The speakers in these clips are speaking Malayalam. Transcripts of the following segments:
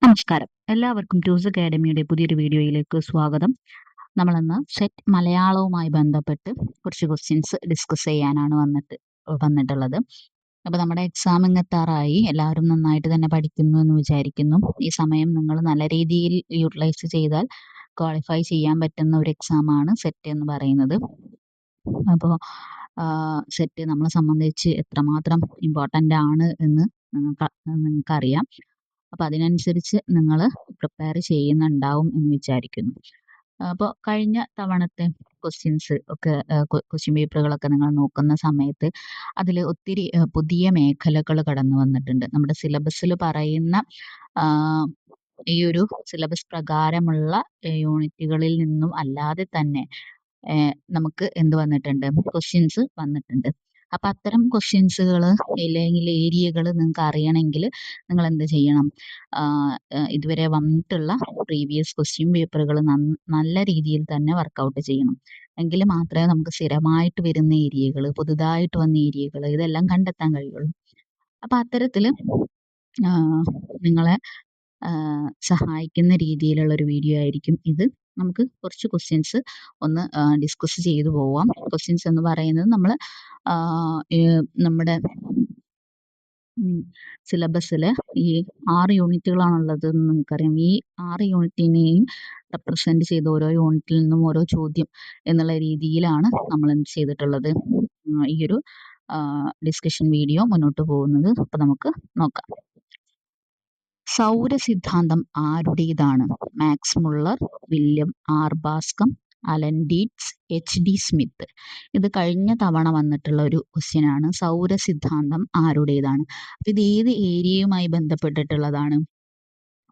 നമസ്കാരം. എല്ലാവർക്കും ടൂസ് അക്കാഡമിയുടെ പുതിയൊരു വീഡിയോയിലേക്ക് സ്വാഗതം. നമ്മളിന്ന് സെറ്റ് മലയാളവുമായി ബന്ധപ്പെട്ട് കുറച്ച് ക്വസ്റ്റ്യൻസ് ഡിസ്കസ് ചെയ്യാനാണ് വന്നിട്ടുള്ളത്. അപ്പോൾ നമ്മുടെ എക്സാം ഇങ്ങെത്താറായി. എല്ലാവരും നന്നായിട്ട് തന്നെ പഠിക്കുന്നു എന്ന് വിചാരിക്കുന്നു. ഈ സമയം നിങ്ങൾ നല്ല രീതിയിൽ യൂട്ടിലൈസ് ചെയ്താൽ ക്വാളിഫൈ ചെയ്യാൻ പറ്റുന്ന ഒരു എക്സാമാണ് സെറ്റ് എന്ന് പറയുന്നത്. അപ്പോൾ സെറ്റ് നമ്മളെ സംബന്ധിച്ച് എത്രമാത്രം ഇമ്പോർട്ടൻ്റ് ആണ് എന്ന് നിങ്ങൾക്കറിയാം. അപ്പോൾ അതിനനുസരിച്ച് നിങ്ങൾ പ്രിപ്പയർ ചെയ്യുന്നുണ്ടാവും എന്ന് വിചാരിക്കുന്നു. അപ്പോൾ കഴിഞ്ഞ തവണത്തെ ക്വസ്റ്റ്യൻസ് ഒക്കെ ക്വസ്റ്റ്യൻ പേപ്പറുകളൊക്കെ നിങ്ങൾ നോക്കുന്ന സമയത്ത് അതിൽ ഒത്തിരി പുതിയ മേഖലകൾ കടന്നു വന്നിട്ടുണ്ട്. നമ്മുടെ സിലബസിൽ പറയുന്ന ഈ ഒരു സിലബസ് പ്രകാരമുള്ള യൂണിറ്റുകളിൽ നിന്നും അല്ലാതെ തന്നെ നമുക്ക് എന്ത് വന്നിട്ടുണ്ട്, ക്വസ്റ്റ്യൻസ് വന്നിട്ടുണ്ട്. അപ്പം അത്തരം ക്വസ്റ്റ്യൻസുകൾ അല്ലെങ്കിൽ ഏരിയകൾ നിങ്ങൾക്ക് അറിയണമെങ്കിൽ നിങ്ങൾ എന്ത് ചെയ്യണം, ഇതുവരെ വന്നിട്ടുള്ള പ്രീവിയസ് ക്വസ്റ്റ്യൻ പേപ്പറുകൾ നല്ല രീതിയിൽ തന്നെ വർക്കൗട്ട് ചെയ്യണം. എങ്കിൽ മാത്രമേ നമുക്ക് സ്ഥിരമായിട്ട് വരുന്ന ഏരിയകൾ, പുതുതായിട്ട് വന്ന ഏരിയകൾ ഇതെല്ലാം കണ്ടെത്താൻ കഴിയുള്ളൂ. അപ്പം അത്തരത്തിൽ നിങ്ങളെ സഹായിക്കുന്ന രീതിയിലുള്ള ഒരു വീഡിയോ ആയിരിക്കും ഇത്. നമുക്ക് കുറച്ച് ക്വസ്റ്റ്യൻസ് ഒന്ന് ഡിസ്കസ് ചെയ്തു പോവാം. ക്വസ്റ്റ്യൻസ് എന്ന് പറയുന്നത് നമ്മൾ നമ്മുടെ സിലബസിൽ ഈ 6 യൂണിറ്റുകളാണുള്ളത് എന്ന് നമുക്കറിയാം. ഈ 6 യൂണിറ്റിനെയും റെപ്രസെന്റ് ചെയ്ത് ഓരോ യൂണിറ്റിൽ നിന്നും ഓരോ ചോദ്യം എന്നുള്ള രീതിയിലാണ് നമ്മൾ എന്ത് ചെയ്തിട്ടുള്ളത്, ഈ ഒരു ഡിസ്കഷൻ വീഡിയോ മുന്നോട്ട് പോകുന്നത്. അപ്പോൾ നമുക്ക് നോക്കാം. സൗരസിദ്ധാന്തം ആരുടേതാണ്? മാക്സ് മുള്ളർ, വില്യം ആർബാസ്കം, അലൻ ഡീറ്റ്സ്, എച്ച്.ഡി. സ്മിത്ത്. ഇത് കഴിഞ്ഞ തവണ വന്നിട്ടുള്ള ഒരു ക്വസ്റ്റ്യൻ ആണ്. സൗരസിദ്ധാന്തം ആരുടേതാണ്? അപ്പം ഇത് ഏത് ഏരിയയുമായി ബന്ധപ്പെട്ടിട്ടുള്ളതാണ്?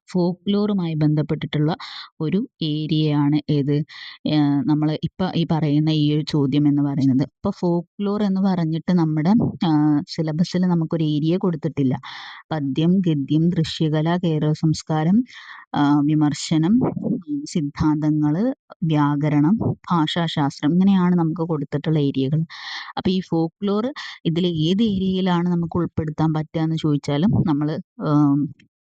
ഫോക്ലോറുമായി ബന്ധപ്പെട്ടിട്ടുള്ള ഒരു ഏരിയയാണ് ഏത്, നമ്മൾ ഇപ്പം ഈ പറയുന്ന ഈ ഒരു ചോദ്യം എന്ന് പറയുന്നത്. ഇപ്പോൾ ഫോക്ലോർ എന്ന് പറഞ്ഞിട്ട് നമ്മുടെ സിലബസിൽ നമുക്കൊരു ഏരിയ കൊടുത്തിട്ടില്ല. പദ്യം, ഗദ്യം, ദൃശ്യകല, കേരള സംസ്കാരം, വിമർശനം, സിദ്ധാന്തങ്ങൾ, വ്യാകരണം, ഭാഷാശാസ്ത്രം, ഇങ്ങനെയാണ് നമുക്ക് കൊടുത്തിട്ടുള്ള ഏരിയകൾ. അപ്പോൾ ഈ ഫോക്ലോർ ഇതിൽ ഏത് ഏരിയയിലാണ് നമുക്ക് ഉൾപ്പെടുത്താൻ പറ്റുക എന്ന് ചോദിച്ചാലും നമ്മൾ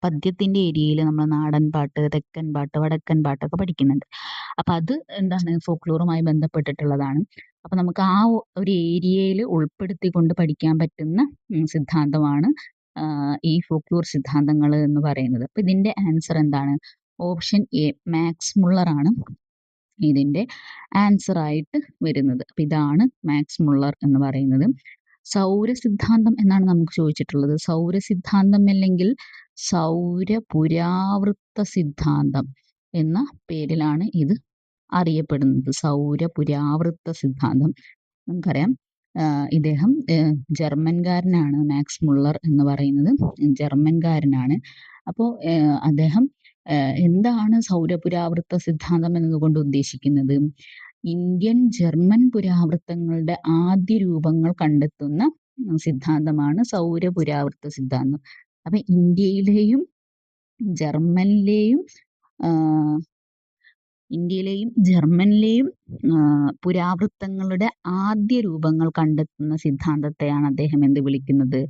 പദ്യത്തിൻ്റെ ഏരിയയിൽ നമ്മൾ നാടൻ പാട്ട്, തെക്കൻ പാട്ട്, വടക്കൻ പാട്ടൊക്കെ പഠിക്കുന്നുണ്ട്. അപ്പം അത് എന്താണ്, ഫോക്ലോറുമായി ബന്ധപ്പെട്ടിട്ടുള്ളതാണ്. അപ്പം നമുക്ക് ആ ഒരു ഏരിയയിൽ ഉൾപ്പെടുത്തിക്കൊണ്ട് പഠിക്കാൻ പറ്റുന്ന സിദ്ധാന്തമാണ് ഈ ഫോക്ലോർ സിദ്ധാന്തങ്ങൾ എന്ന് പറയുന്നത്. അപ്പം ഇതിൻ്റെ ആൻസർ എന്താണ്? ഓപ്ഷൻ എ, മാക്സ് മുള്ളർ ആണ് ഇതിൻ്റെ ആൻസർ ആയിട്ട് വരുന്നത്. അപ്പം ഇതാണ് മാക്സ് മുള്ളർ എന്ന് പറയുന്നത്. സൗരസിദ്ധാന്തം എന്നാണ് നമുക്ക് ചോദിച്ചിട്ടുള്ളത്. സൗരസിദ്ധാന്തം അല്ലെങ്കിൽ സൗരപുരാവൃത്ത സിദ്ധാന്തം എന്ന പേരിലാണ് ഇത് അറിയപ്പെടുന്നത്. സൗരപുരാവൃത്ത സിദ്ധാന്തം. നമുക്കറിയാം ഇദ്ദേഹം ജർമ്മൻകാരനാണ്. മാക്സ് മുള്ളർ എന്ന് പറയുന്നത് ജർമ്മൻകാരനാണ്. അപ്പോൾ അദ്ദേഹം എന്താണ് സൗരപുരാവൃത്ത സിദ്ധാന്തം എന്നതുകൊണ്ട് ഉദ്ദേശിക്കുന്നത്? ഇന്ത്യൻ ജർമ്മൻ പുരാവൃത്തങ്ങളുടെ ആദ്യ രൂപങ്ങൾ കണ്ടെത്തുന്ന സിദ്ധാന്തമാണ് സൗരപുരാവൃത്ത സിദ്ധാന്തം. അപ്പം ഇന്ത്യയിലെയും ജർമ്മനിലെയും പുരാവൃത്തങ്ങളുടെ ആദ്യ രൂപങ്ങൾ കണ്ടെത്തുന്ന സിദ്ധാന്തത്തെയാണ് അദ്ദേഹം എന്ത് വിളിക്കുന്നത്?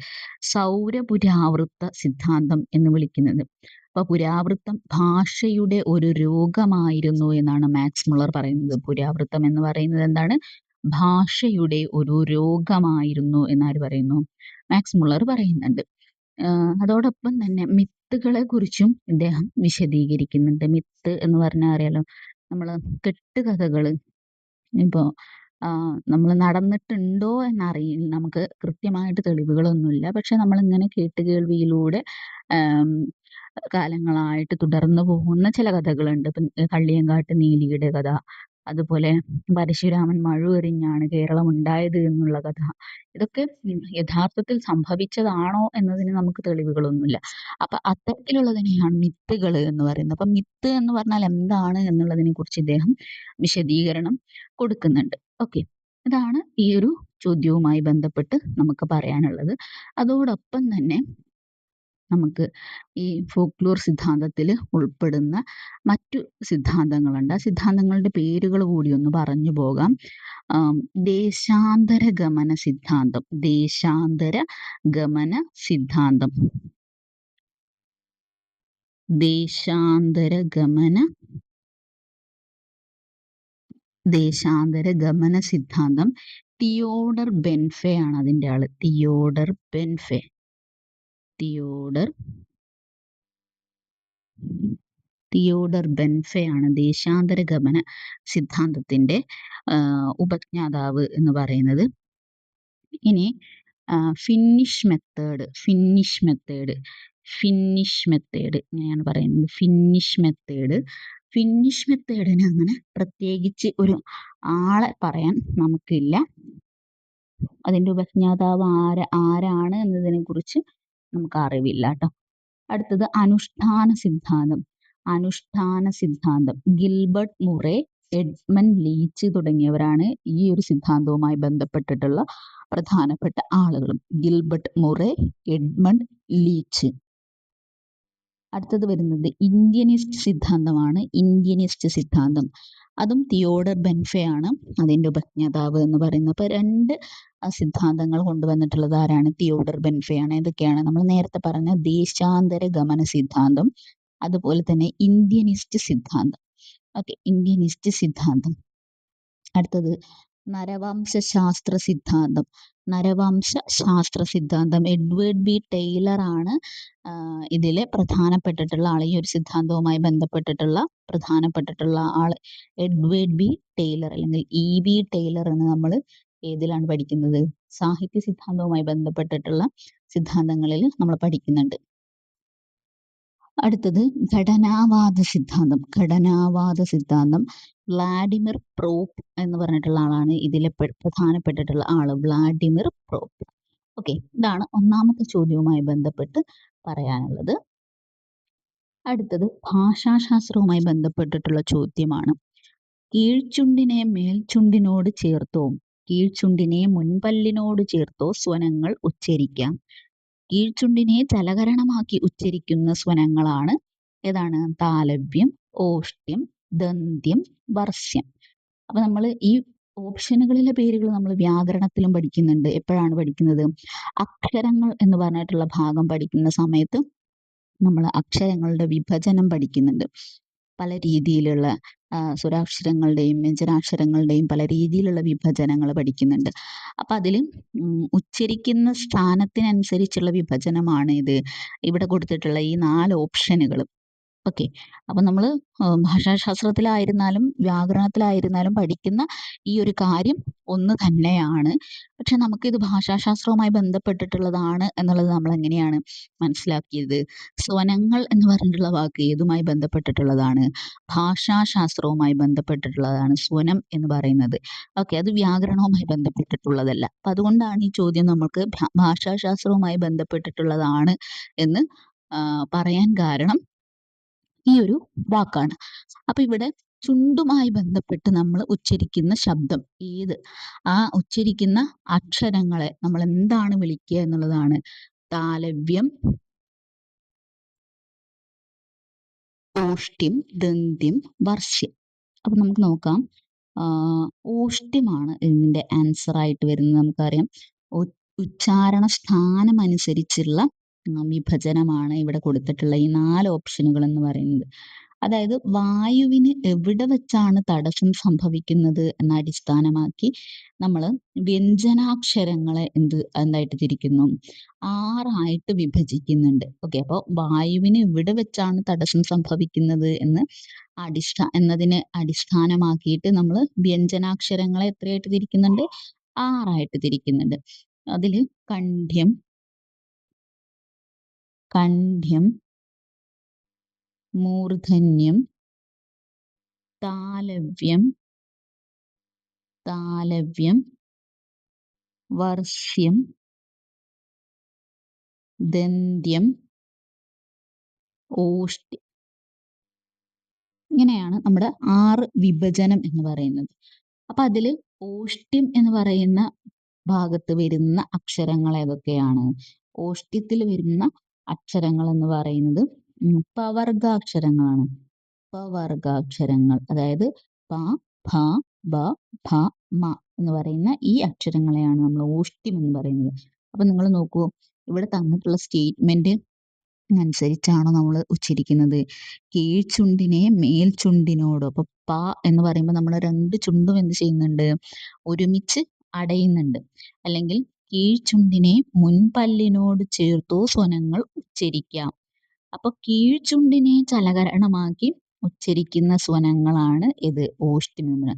സൗരപുരാവൃത്ത സിദ്ധാന്തം എന്ന് വിളിക്കുന്നത്. അപ്പോൾ പുരാവൃത്തം ഭാഷയുടെ ഒരു രോഗമായിരുന്നു എന്നാണ് മാക്സ് മുള്ളർ പറയുന്നത്. പുരാവൃത്തം എന്ന് പറയുന്നത് എന്താണ്? ഭാഷയുടെ ഒരു രോഗമായിരുന്നു എന്നാര് പറയുന്നു? മാക്സ് മുള്ളർ പറയുന്നുണ്ട്. അതോടൊപ്പം തന്നെ മിത്തുകളെ കുറിച്ചും ഇദ്ദേഹം വിശദീകരിക്കുന്നുണ്ട്. മിത്ത് എന്ന് പറഞ്ഞാൽ അറിയാലോ, നമ്മൾ കെട്ടുകഥകൾ ഇപ്പോൾ നമ്മൾ നടന്നിട്ടുണ്ടോ എന്നറിയില്ല, നമുക്ക് കൃത്യമായിട്ട് തെളിവുകളൊന്നുമില്ല. പക്ഷെ നമ്മളിങ്ങനെ കേട്ടുകേൾവിയിലൂടെ കാലങ്ങളായിട്ട് തുടർന്നു പോകുന്ന ചില കഥകളുണ്ട്. ഇപ്പം കള്ളിയങ്കാട്ട് നീലിയുടെ കഥ, അതുപോലെ പരശുരാമൻ മഴുവെറിഞ്ഞാണ് കേരളം ഉണ്ടായത് എന്നുള്ള കഥ. ഇതൊക്കെ യഥാർത്ഥത്തിൽ സംഭവിച്ചതാണോ എന്നതിന് നമുക്ക് തെളിവുകളൊന്നുമില്ല. അപ്പം അത്തരത്തിലുള്ളതിനെയാണ് മിത്തുകൾ എന്ന് പറയുന്നത്. അപ്പം മിത്ത് എന്ന് പറഞ്ഞാൽ എന്താണ് എന്നുള്ളതിനെ കുറിച്ച് ഇദ്ദേഹം വിശദീകരണം കൊടുക്കുന്നുണ്ട്. ഓക്കെ, ഇതാണ് ഈ ഒരു ചോദ്യവുമായി ബന്ധപ്പെട്ട് നമുക്ക് പറയാനുള്ളത്. അതോടൊപ്പം തന്നെ നമുക്ക് ഈ ഫോക്ലോർ സിദ്ധാന്തത്തിൽ ഉൾപ്പെടുന്ന മറ്റു സിദ്ധാന്തങ്ങളുണ്ട്. ആ സിദ്ധാന്തങ്ങളുടെ പേരുകൾ കൂടി ഒന്ന് പറഞ്ഞു പോകാം. ദേശാന്തര ഗമന സിദ്ധാന്തം. ദേശാന്തര ഗമന സിദ്ധാന്തം ദേശാന്തര ഗമന സിദ്ധാന്തം. തിയോഡർ ബെൻഫെ ആണ് അതിന്റെ ആള്. തിയോഡർ ബെൻഫെ ആണ് ദേശാന്തര ഗമന സിദ്ധാന്തത്തിന്റെ ഉപജ്ഞാതാവ് എന്ന് പറയുന്നത്. ഇനി ഫിന്നിഷ് മെത്തേഡ് ഇങ്ങനെയാണ് പറയുന്നത്. ഫിന്നിഷ് മെത്തേഡിന് അങ്ങനെ പ്രത്യേകിച്ച് ഒരു ആളെ പറയാൻ നമുക്കില്ല. അതിന്റെ ഉപജ്ഞാതാവ് ആരാണ് എന്നതിനെ കുറിച്ച് നമുക്ക് അറിവില്ല കേട്ടോ. അടുത്തത് അനുഷ്ഠാന സിദ്ധാന്തം. ഗിൽബർട്ട് മുറെ, എഡ്മണ്ട് ലീച്ച് തുടങ്ങിയവരാണ് ഈ ഒരു സിദ്ധാന്തവുമായി ബന്ധപ്പെട്ടിട്ടുള്ള പ്രധാനപ്പെട്ട ആളുകളും. Gilbert Murray, Edmund Leach. അടുത്തത് വരുന്നത് ഇന്ത്യനിസ്റ്റ് സിദ്ധാന്തമാണ്. അതും തിയോഡർ ബെൻഫെ ആണ് അതിന്റെ ഉപജ്ഞാതാവ് എന്ന് പറയുന്നത്. അപ്പൊ രണ്ട് സിദ്ധാന്തങ്ങൾ കൊണ്ടുവന്നിട്ടുള്ളത് ആരാണ്? തിയോഡർ ബെൻഫെ ആണ്. ഏതൊക്കെയാണ്? നമ്മൾ നേരത്തെ പറഞ്ഞ ദേശാന്തര ഗമന സിദ്ധാന്തം, അതുപോലെ തന്നെ ഇന്ത്യനിസ്റ്റ് സിദ്ധാന്തം. ഓക്കെ, ഇന്ത്യനിസ്റ്റ് സിദ്ധാന്തം. അടുത്തത് നരവംശ ശാസ്ത്ര സിദ്ധാന്തം. എഡ്വേർഡ് ബി ടൈലർ ആണ് ഇതിലെ പ്രധാനപ്പെട്ടിട്ടുള്ള ആൾ. ഈ ഒരു സിദ്ധാന്തവുമായി ബന്ധപ്പെട്ടിട്ടുള്ള പ്രധാനപ്പെട്ടിട്ടുള്ള ആള് എഡ്വേർഡ് ബി ടൈലർ അല്ലെങ്കിൽ ബി ടൈലർ എന്ന് നമ്മൾ ഏതിലാണ് പഠിക്കുന്നത്? സാഹിത്യ സിദ്ധാന്തവുമായി ബന്ധപ്പെട്ടിട്ടുള്ള സിദ്ധാന്തങ്ങളിൽ നമ്മൾ പഠിക്കുന്നുണ്ട്. അടുത്തത് ഘടനാവാദ സിദ്ധാന്തം. വ്ളാഡിമിർ പ്രോപ്പ് എന്ന് പറഞ്ഞിട്ടുള്ള ആളാണ് ഇതിലെ പ്രധാനപ്പെട്ടിട്ടുള്ള ആള്. Vladimir prop. ഓക്കെ, ഇതാണ് ഒന്നാമത്തെ ചോദ്യവുമായി ബന്ധപ്പെട്ട് പറയാനുള്ളത്. അടുത്തത് ഭാഷാശാസ്ത്രവുമായി ബന്ധപ്പെട്ടിട്ടുള്ള ചോദ്യമാണ്. കീഴ്ചുണ്ടിനെ മേൽചുണ്ടിനോട് ചേർത്തോ കീഴ്ചുണ്ടിനെ മുൻപല്ലിനോട് ചേർത്തോ സ്വനങ്ങൾ ഉച്ചരിക്കാം. കീഴ്ചുണ്ടിനെ ചലകരണമാക്കി ഉച്ചരിക്കുന്ന സ്വനങ്ങളാണ് ഏതാണ്? താലവ്യം, ഓഷ്ട്യം, ദന്ത്യം, വർശ്യം. അപ്പൊ നമ്മൾ ഈ ഓപ്ഷനുകളിലെ പേരുകൾ നമ്മൾ വ്യാകരണത്തിലും പഠിക്കുന്നുണ്ട്. എപ്പോഴാണ് പഠിക്കുന്നത്? അക്ഷരങ്ങൾ എന്ന് പറഞ്ഞിട്ടുള്ള ഭാഗം പഠിക്കുന്ന സമയത്ത് നമ്മൾ അക്ഷരങ്ങളുടെ വിഭജനം പഠിക്കുന്നുണ്ട്. പല രീതിയിലുള്ള സ്വരാക്ഷരങ്ങളുടെയും വ്യഞ്ജനാക്ഷരങ്ങളുടെയും പല രീതിയിലുള്ള വിഭജനങ്ങൾ പഠിക്കുന്നുണ്ട്. അപ്പൊ അതിൽ ഉച്ചരിക്കുന്ന സ്ഥാനത്തിനനുസരിച്ചുള്ള വിഭജനമാണ് ഇത് ഇവിടെ കൊടുത്തിട്ടുള്ള ഈ 4 ഓപ്ഷനുകളും. ഓക്കെ, അപ്പൊ നമ്മൾ ഭാഷാശാസ്ത്രത്തിലായിരുന്നാലും വ്യാകരണത്തിലായിരുന്നാലും പഠിക്കുന്ന ഈ ഒരു കാര്യം ഒന്ന് തന്നെയാണ്. പക്ഷെ നമുക്കിത് ഭാഷാശാസ്ത്രവുമായി ബന്ധപ്പെട്ടിട്ടുള്ളതാണ് എന്നുള്ളത് നമ്മൾ എങ്ങനെയാണ് മനസ്സിലാക്കിയത്? സ്വനങ്ങൾ എന്ന് പറഞ്ഞിട്ടുള്ള വാക്ക് ഏതുമായി ബന്ധപ്പെട്ടിട്ടുള്ളതാണ്? ഭാഷാശാസ്ത്രവുമായി ബന്ധപ്പെട്ടിട്ടുള്ളതാണ് സ്വനം എന്ന് പറയുന്നത്. ഓക്കെ, അത് വ്യാകരണവുമായി ബന്ധപ്പെട്ടിട്ടുള്ളതല്ല. അപ്പൊ അതുകൊണ്ടാണ് ഈ ചോദ്യം നമുക്ക് ഭാഷാശാസ്ത്രവുമായി ബന്ധപ്പെട്ടിട്ടുള്ളതാണ് എന്ന് പറയാൻ കാരണം ഈ ഒരു വാക്കാണ്. അപ്പൊ ഇവിടെ ചുണ്ടുമായി ബന്ധപ്പെട്ട് നമ്മൾ ഉച്ചരിക്കുന്ന ശബ്ദം ഏത്? ആ ഉച്ചരിക്കുന്ന അക്ഷരങ്ങളെ നമ്മൾ എന്താണ് വിളിക്കുക എന്നുള്ളതാണ്. താലവ്യം, ഓഷ്ട്യം, ദന്ത്യം, വർശ്യം. അപ്പൊ നമുക്ക് നോക്കാം. ഓഷ്ട്യമാണ് ഇതിന്റെ ആൻസർ ആയിട്ട് വരുന്നത്. നമുക്കറിയാം ഉച്ചാരണ സ്ഥാനം അനുസരിച്ചുള്ള വിഭജനമാണ് ഇവിടെ കൊടുത്തിട്ടുള്ള ഈ 4 ഓപ്ഷനുകൾ എന്ന് പറയുന്നത്. അതായത് വായുവിന് എവിടെ വെച്ചാണ് തടസ്സം സംഭവിക്കുന്നത് എന്ന അടിസ്ഥാനമാക്കി നമ്മൾ വ്യഞ്ജനാക്ഷരങ്ങളെ എന്തായിട്ട് തിരിക്കുന്നു? 6 ആയിട്ട് വിഭജിക്കുന്നുണ്ട്. ഓക്കെ, അപ്പോൾ വായുവിന് എവിടെ വെച്ചാണ് തടസ്സം സംഭവിക്കുന്നത് എന്നതിനെ അടിസ്ഥാനമാക്കിയിട്ട് നമ്മൾ വ്യഞ്ജനാക്ഷരങ്ങളെ എത്രയായിട്ട് തിരിക്കുന്നുണ്ട്? 6 ആയിട്ട് തിരിക്കുന്നുണ്ട്. അതിൽ കണ്ഠ്യം, മൂർധന്യം, താലവ്യം, വർശ്യം, ദന്ത്യം, ഓഷ്ട്യം. ഇങ്ങനെയാണ് നമ്മുടെ 6 വിഭജനം എന്ന് പറയുന്നത്. അപ്പൊ അതില് ഓഷ്ട്യം എന്ന് പറയുന്ന ഭാഗത്ത് വരുന്ന അക്ഷരങ്ങൾ ഏതൊക്കെയാണ്? ഓഷ്ട്യത്തിൽ വരുന്ന അക്ഷരങ്ങൾ എന്ന് പറയുന്നത് പവർഗാക്ഷരങ്ങളാണ്. അതായത് പ, ഭ, ബ, ഭ, മ എന്ന് പറയുന്ന ഈ അക്ഷരങ്ങളെയാണ് നമ്മൾ ഓഷ്ട്യം എന്ന് പറയുന്നത്. അപ്പൊ നിങ്ങൾ നോക്കൂ, ഇവിടെ തന്നിട്ടുള്ള സ്റ്റേറ്റ്മെന്റ് അനുസരിച്ചാണോ നമ്മൾ ഉച്ചരിക്കുന്നത്? കീഴ്ചുണ്ടിനെ മേൽചുണ്ടിനോട്, അപ്പൊ പ എന്ന് പറയുമ്പോൾ നമ്മൾ 2 ചുണ്ടും എന്ത് ചെയ്യുന്നുണ്ട്? ഒരുമിച്ച് അടയുന്നുണ്ട്. അല്ലെങ്കിൽ കീഴ്ചുണ്ടിനെ മുൻപല്ലിനോട് ചേർത്തോ സ്വനങ്ങൾ ഉച്ചരിക്കാം. അപ്പൊ കീഴ്ചുണ്ടിനെ ചലകരണമാക്കി ഉച്ചരിക്കുന്ന സ്വനങ്ങളാണ് ഇത് ഓഷ്ഠിനിമ്ന.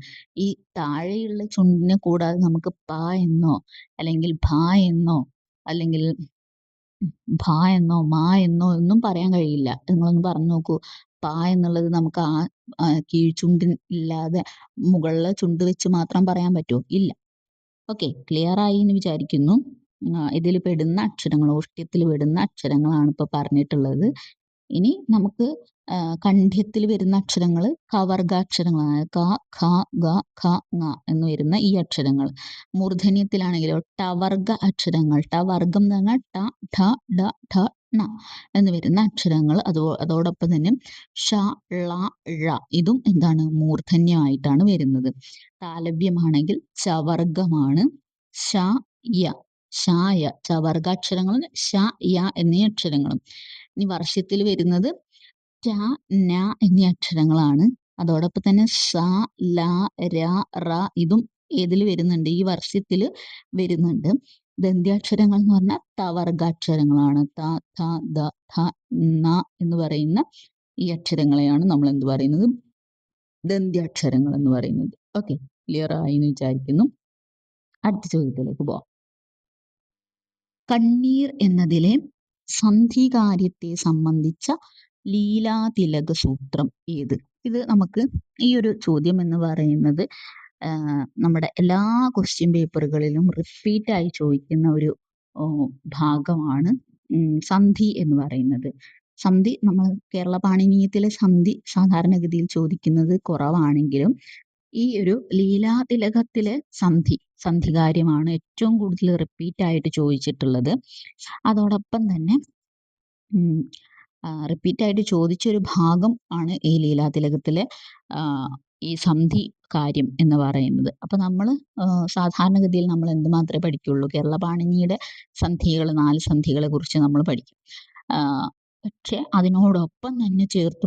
ഈ താഴെയുള്ള ചുണ്ടിനെ കൂടാതെ നമുക്ക് പ എന്നോ അല്ലെങ്കിൽ ഭ എന്നോ അല്ലെങ്കിൽ ഭ എന്നോ മാ എന്നോ ഒന്നും പറയാൻ കഴിയില്ല. നിങ്ങളൊന്ന് പറഞ്ഞു നോക്കൂ. പ എന്നുള്ളത് നമുക്ക് കീഴ്ചുണ്ടിൻ ഇല്ലാതെ മുകളിലെ ചുണ്ട് വെച്ച് മാത്രം പറയാൻ പറ്റുമോ? ഇല്ല. ഓക്കെ, ക്ലിയർ ആയി എന്ന് വിചാരിക്കുന്നു. ഇതിൽ പെടുന്ന അക്ഷരങ്ങൾ, ഓഷ്ട്യത്തിൽ പെടുന്ന അക്ഷരങ്ങളാണ് ഇപ്പൊ പറഞ്ഞിട്ടുള്ളത്. ഇനി നമുക്ക് കണ്ഠ്യത്തിൽ വരുന്ന അക്ഷരങ്ങൾ കവർഗാക്ഷരങ്ങളാണ്. ക, ഖ, ഗ, ഘ, ങ എന്ന് വരുന്ന ഈ അക്ഷരങ്ങൾ. മൂർധന്യത്തിലാണെങ്കിലോ ടവർഗ അക്ഷരങ്ങൾ. ടവർഗം എന്ന് പറഞ്ഞാൽ ട, ഠ, ഡ, ഠ, ണ എന്ന് വരുന്ന അക്ഷരങ്ങൾ. അതോടൊപ്പം തന്നെ ഷ, ള, ഴ ഇതും എന്താണ്? മൂർധന്യമായിട്ടാണ് വരുന്നത്. താലവ്യമാണെങ്കിൽ ചവർഗമാണ്. ഷ, യ, ഷായ ചവർഗാക്ഷരങ്ങളും ഷ, യ എന്നീ അക്ഷരങ്ങളും. ഇനി വർഷത്തിൽ വരുന്നത് ട, ന എന്നീ അക്ഷരങ്ങളാണ്. അതോടൊപ്പം തന്നെ സ, ല, ര, റ ഇതും ഏതിൽ വരുന്നുണ്ട്? ഈ വർഷത്തിൽ വരുന്നുണ്ട്. ദന്ത്യാക്ഷരങ്ങൾ എന്ന് പറഞ്ഞാൽ തവർഗാക്ഷരങ്ങളാണ്. ത, ഥ, ദ, ഥ, ന എന്ന് പറയുന്ന ഈ അക്ഷരങ്ങളെയാണ് നമ്മൾ എന്ത് പറയുന്നത്? ദന്ത്യാക്ഷരങ്ങൾ എന്ന് പറയുന്നത്. ഓക്കെ, ക്ലിയർ ആയി എന്ന് വിചാരിക്കുന്നു. അടുത്ത ചോദ്യത്തിലേക്ക് പോവാം. കണ്ണീർ എന്നതിലെ സന്ധികാര്യത്തെ സംബന്ധിച്ച ലീലാതിലക സൂത്രം ഏത്? ഇത് നമുക്ക് ഈ ഒരു ചോദ്യം എന്ന് പറയുന്നത് നമ്മുടെ എല്ലാ ക്വസ്റ്റ്യൻ പേപ്പറുകളിലും റിപ്പീറ്റ് ആയി ചോദിക്കുന്ന ഒരു ഭാഗമാണ് സന്ധി എന്ന് പറയുന്നത്. സന്ധി നമ്മൾ കേരള പാണിനീയത്തിലെ സന്ധി സാധാരണഗതിയിൽ ചോദിക്കുന്നത് കുറവാണെങ്കിലും ഈ ഒരു ലീലാതിലകത്തിലെ സന്ധികാര്യമാണ് ഏറ്റവും കൂടുതൽ റിപ്പീറ്റ് ആയിട്ട് ചോദിച്ചിട്ടുള്ളത്. അതോടൊപ്പം തന്നെ റിപ്പീറ്റ് ആയിട്ട് ചോദിച്ചൊരു ഭാഗം ആണ് ഈ ലീലാതിലകത്തിലെ ഈ സന്ധി കാര്യം എന്ന് പറയുന്നത്. അപ്പൊ നമ്മൾ സാധാരണഗതിയിൽ നമ്മൾ എന്ത് മാത്രമേ പഠിക്കുള്ളൂ? കേരള പാണിനിയുടെ സന്ധികൾ, 4 സന്ധികളെ കുറിച്ച് നമ്മൾ പഠിക്കും. പക്ഷെ അതിനോടൊപ്പം തന്നെ ചേർത്ത്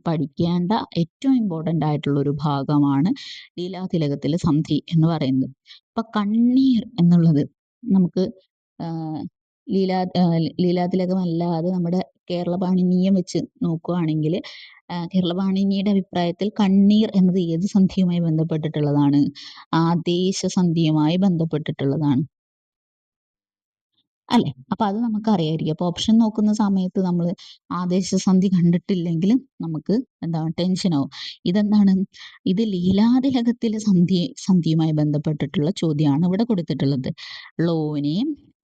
പഠിക്കേണ്ട ഏറ്റവും ഇമ്പോർട്ടൻ്റ് ആയിട്ടുള്ള ഒരു ഭാഗമാണ് ലീലാതിലകത്തിലെ സന്ധി എന്ന് പറയുന്നത്. ഇപ്പൊ കണ്ണീർ എന്നുള്ളത് നമുക്ക് ലീലാതിലകം അല്ലാതെ നമ്മുടെ കേരള പാണിനീയം വെച്ച് നോക്കുകയാണെങ്കിൽ കേരള പാണിനിയുടെ അഭിപ്രായത്തിൽ കണ്ണീർ എന്നത് ഏത് സന്ധിയുമായി ബന്ധപ്പെട്ടിട്ടുള്ളതാണ്? ആദേശ സന്ധിയുമായി ബന്ധപ്പെട്ടിട്ടുള്ളതാണ് അല്ലെ? അപ്പൊ അത് നമുക്ക് അറിയായിരിക്കും. അപ്പൊ ഓപ്ഷൻ നോക്കുന്ന സമയത്ത് നമ്മൾ ആദേശസന്ധി കണ്ടിട്ടില്ലെങ്കിൽ നമുക്ക് എന്താണ് ടെൻഷൻ ആവും. ഇതെന്താണ്? ഇത് ലീലാതിലകത്തിലെ സന്ധിയുമായി ബന്ധപ്പെട്ടിട്ടുള്ള ചോദ്യമാണ് ഇവിടെ കൊടുത്തിട്ടുള്ളത്. ലോനെ,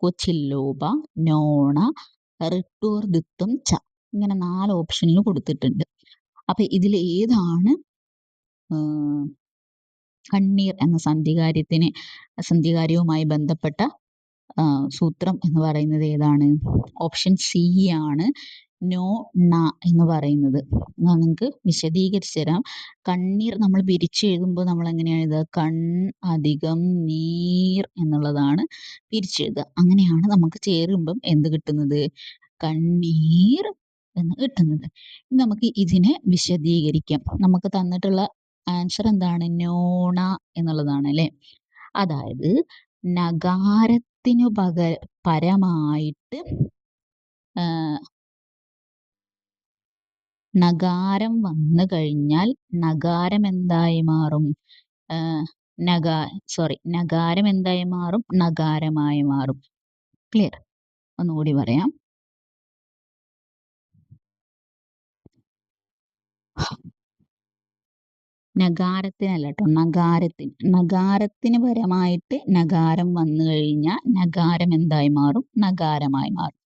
കൊച്ചില്ലോപ, നോണ, റിട്ടൂർദിത്വം ച ഇങ്ങനെ 4 ഓപ്ഷനിൽ കൊടുത്തിട്ടുണ്ട്. അപ്പൊ ഇതിൽ ഏതാണ് കണ്ണീർ എന്ന സന്ധികാര്യവുമായി ബന്ധപ്പെട്ട സൂത്രം എന്ന് പറയുന്നത് ഏതാണ്? ഓപ്ഷൻ സി ആണ്, നോ ണ എന്ന് പറയുന്നത്. നിങ്ങൾക്ക് വിശദീകരിച്ചു തരാം. കണ്ണീർ നമ്മൾ പിരിച്ചെഴുതുമ്പോൾ നമ്മൾ എങ്ങനെയാണ് എഴുതുക? കൺ അധികം നീർ എന്നുള്ളതാണ് പിരിച്ചെഴുതുക. അങ്ങനെയാണ് നമുക്ക് ചേരുമ്പം എന്ത് കിട്ടുന്നത്? കണ്ണീർ എന്ന് കിട്ടുന്നത്. നമുക്ക് ഇതിനെ വിശദീകരിക്കാം. നമുക്ക് തന്നിട്ടുള്ള ആൻസർ എന്താണ്? നോണ എന്നുള്ളതാണ് അല്ലെ. അതായത് നഗാരത്തിനു പരമായിട്ട് നഗാരം വന്നു കഴിഞ്ഞാൽ നഗാരം എന്തായി മാറും? നഗാരം എന്തായി മാറും? നഗാരമായി മാറും. ക്ലിയർ? ഒന്നുകൂടി പറയാം. നഗാരത്തിനല്ല കേട്ടോ, നഗാരത്തിന് പരമായിട്ട് നഗാരം വന്നു കഴിഞ്ഞാൽ നഗാരം എന്തായി മാറും? നഗാരമായി മാറും.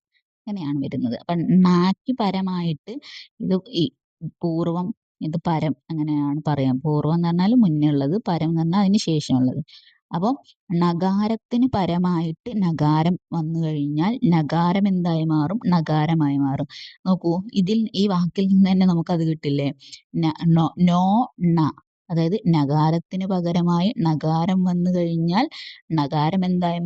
അങ്ങനെയാണ് വരുന്നത്. അപ്പൊ ണാക്ക് പരമായിട്ട് ഇത് ഈ പൂർവം, ഇത് പരം, അങ്ങനെയാണ് പറയാം. പൂർവം എന്ന് പറഞ്ഞാൽ മുന്നേ ഉള്ളത്, പരം എന്ന് പറഞ്ഞാൽ അതിന് ശേഷമുള്ളത്. അപ്പം നഗാരത്തിന് പരമായിട്ട് നഗാരം വന്നു കഴിഞ്ഞാൽ നഗാരം എന്തായി മാറും? നഗാരമായി മാറും. നോക്കൂ, ഈ വാക്കിൽ നിന്ന് തന്നെ നമുക്കത് കിട്ടില്ലേ? നോ ണ, അതായത് നഗാരത്തിന് പകരമായി നഗാരം വന്നു കഴിഞ്ഞാൽ നഗാരം എന്തായി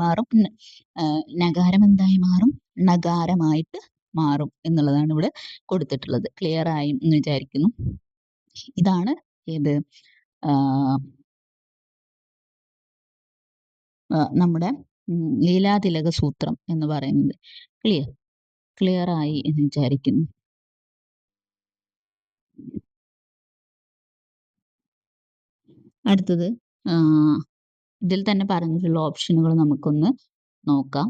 മാറും? നഗാരമായിട്ട് മാറും എന്നുള്ളതാണ് ഇവിടെ കൊടുത്തിട്ടുള്ളത്. ക്ലിയർ ആയി എന്ന് വിചാരിക്കുന്നു. ഇതാണ് ഏത് നമ്മുടെ ലീലാതിലക സൂത്രം എന്ന് പറയുന്നത്. ക്ലിയർ ക്ലിയർ ആയി എന്ന് വിചാരിക്കുന്നു. അടുത്തത് ഇതിൽ തന്നെ പറഞ്ഞിട്ടുള്ള ഓപ്ഷനുകൾ നമുക്കൊന്ന് നോക്കാം.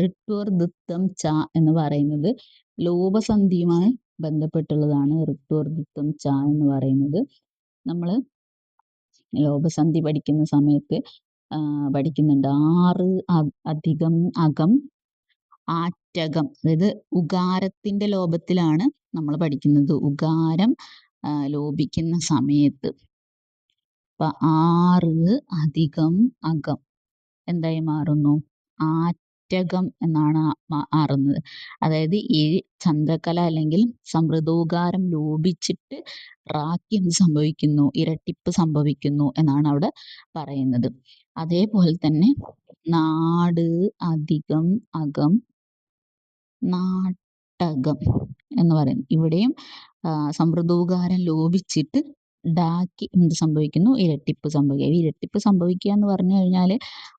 ഋട്വർ ദിത്തം ച എന്ന് പറയുന്നത് ലോപസന്ധിയുമായി ബന്ധപ്പെട്ടുള്ളതാണ്. ഋട്വർ ദിത്തം ച എന്ന് പറയുന്നത് നമ്മൾ ലോപസന്ധി പഠിക്കുന്ന സമയത്ത് പഠിക്കുന്നുണ്ട്. 6 അധികം അകം ആറ്റകം, അതായത് ഉകാരത്തിന്റെ ലോപത്തിലാണ് നമ്മൾ പഠിക്കുന്നത്. ഉകാരം ലോപിക്കുന്ന സമയത്ത് 6 അധികം അകം എന്തായി മാറുന്നു? ആറ്റകം എന്നാണ് മാറുന്നത്. അതായത് ഈ ചന്ദ്രക്കല അല്ലെങ്കിൽ സമൃദ്ധോകാരം ലോപിച്ചിട്ട് റാക്ക് എന്ത് സംഭവിക്കുന്നു? ഇരട്ടിപ്പ് സംഭവിക്കുന്നു എന്നാണ് അവിടെ പറയുന്നത്. അതേപോലെ തന്നെ നാട് അധികം അകം നാട്ടകം എന്ന് പറയുന്നു. ഇവിടെയും സമൃദ്ധോകാരം ലോപിച്ചിട്ട് ഡാക്ക് എന്ത് സംഭവിക്കുന്നു? ഇരട്ടിപ്പ് സംഭവിക്കുക. ഇരട്ടിപ്പ് സംഭവിക്കുക എന്ന് പറഞ്ഞു കഴിഞ്ഞാൽ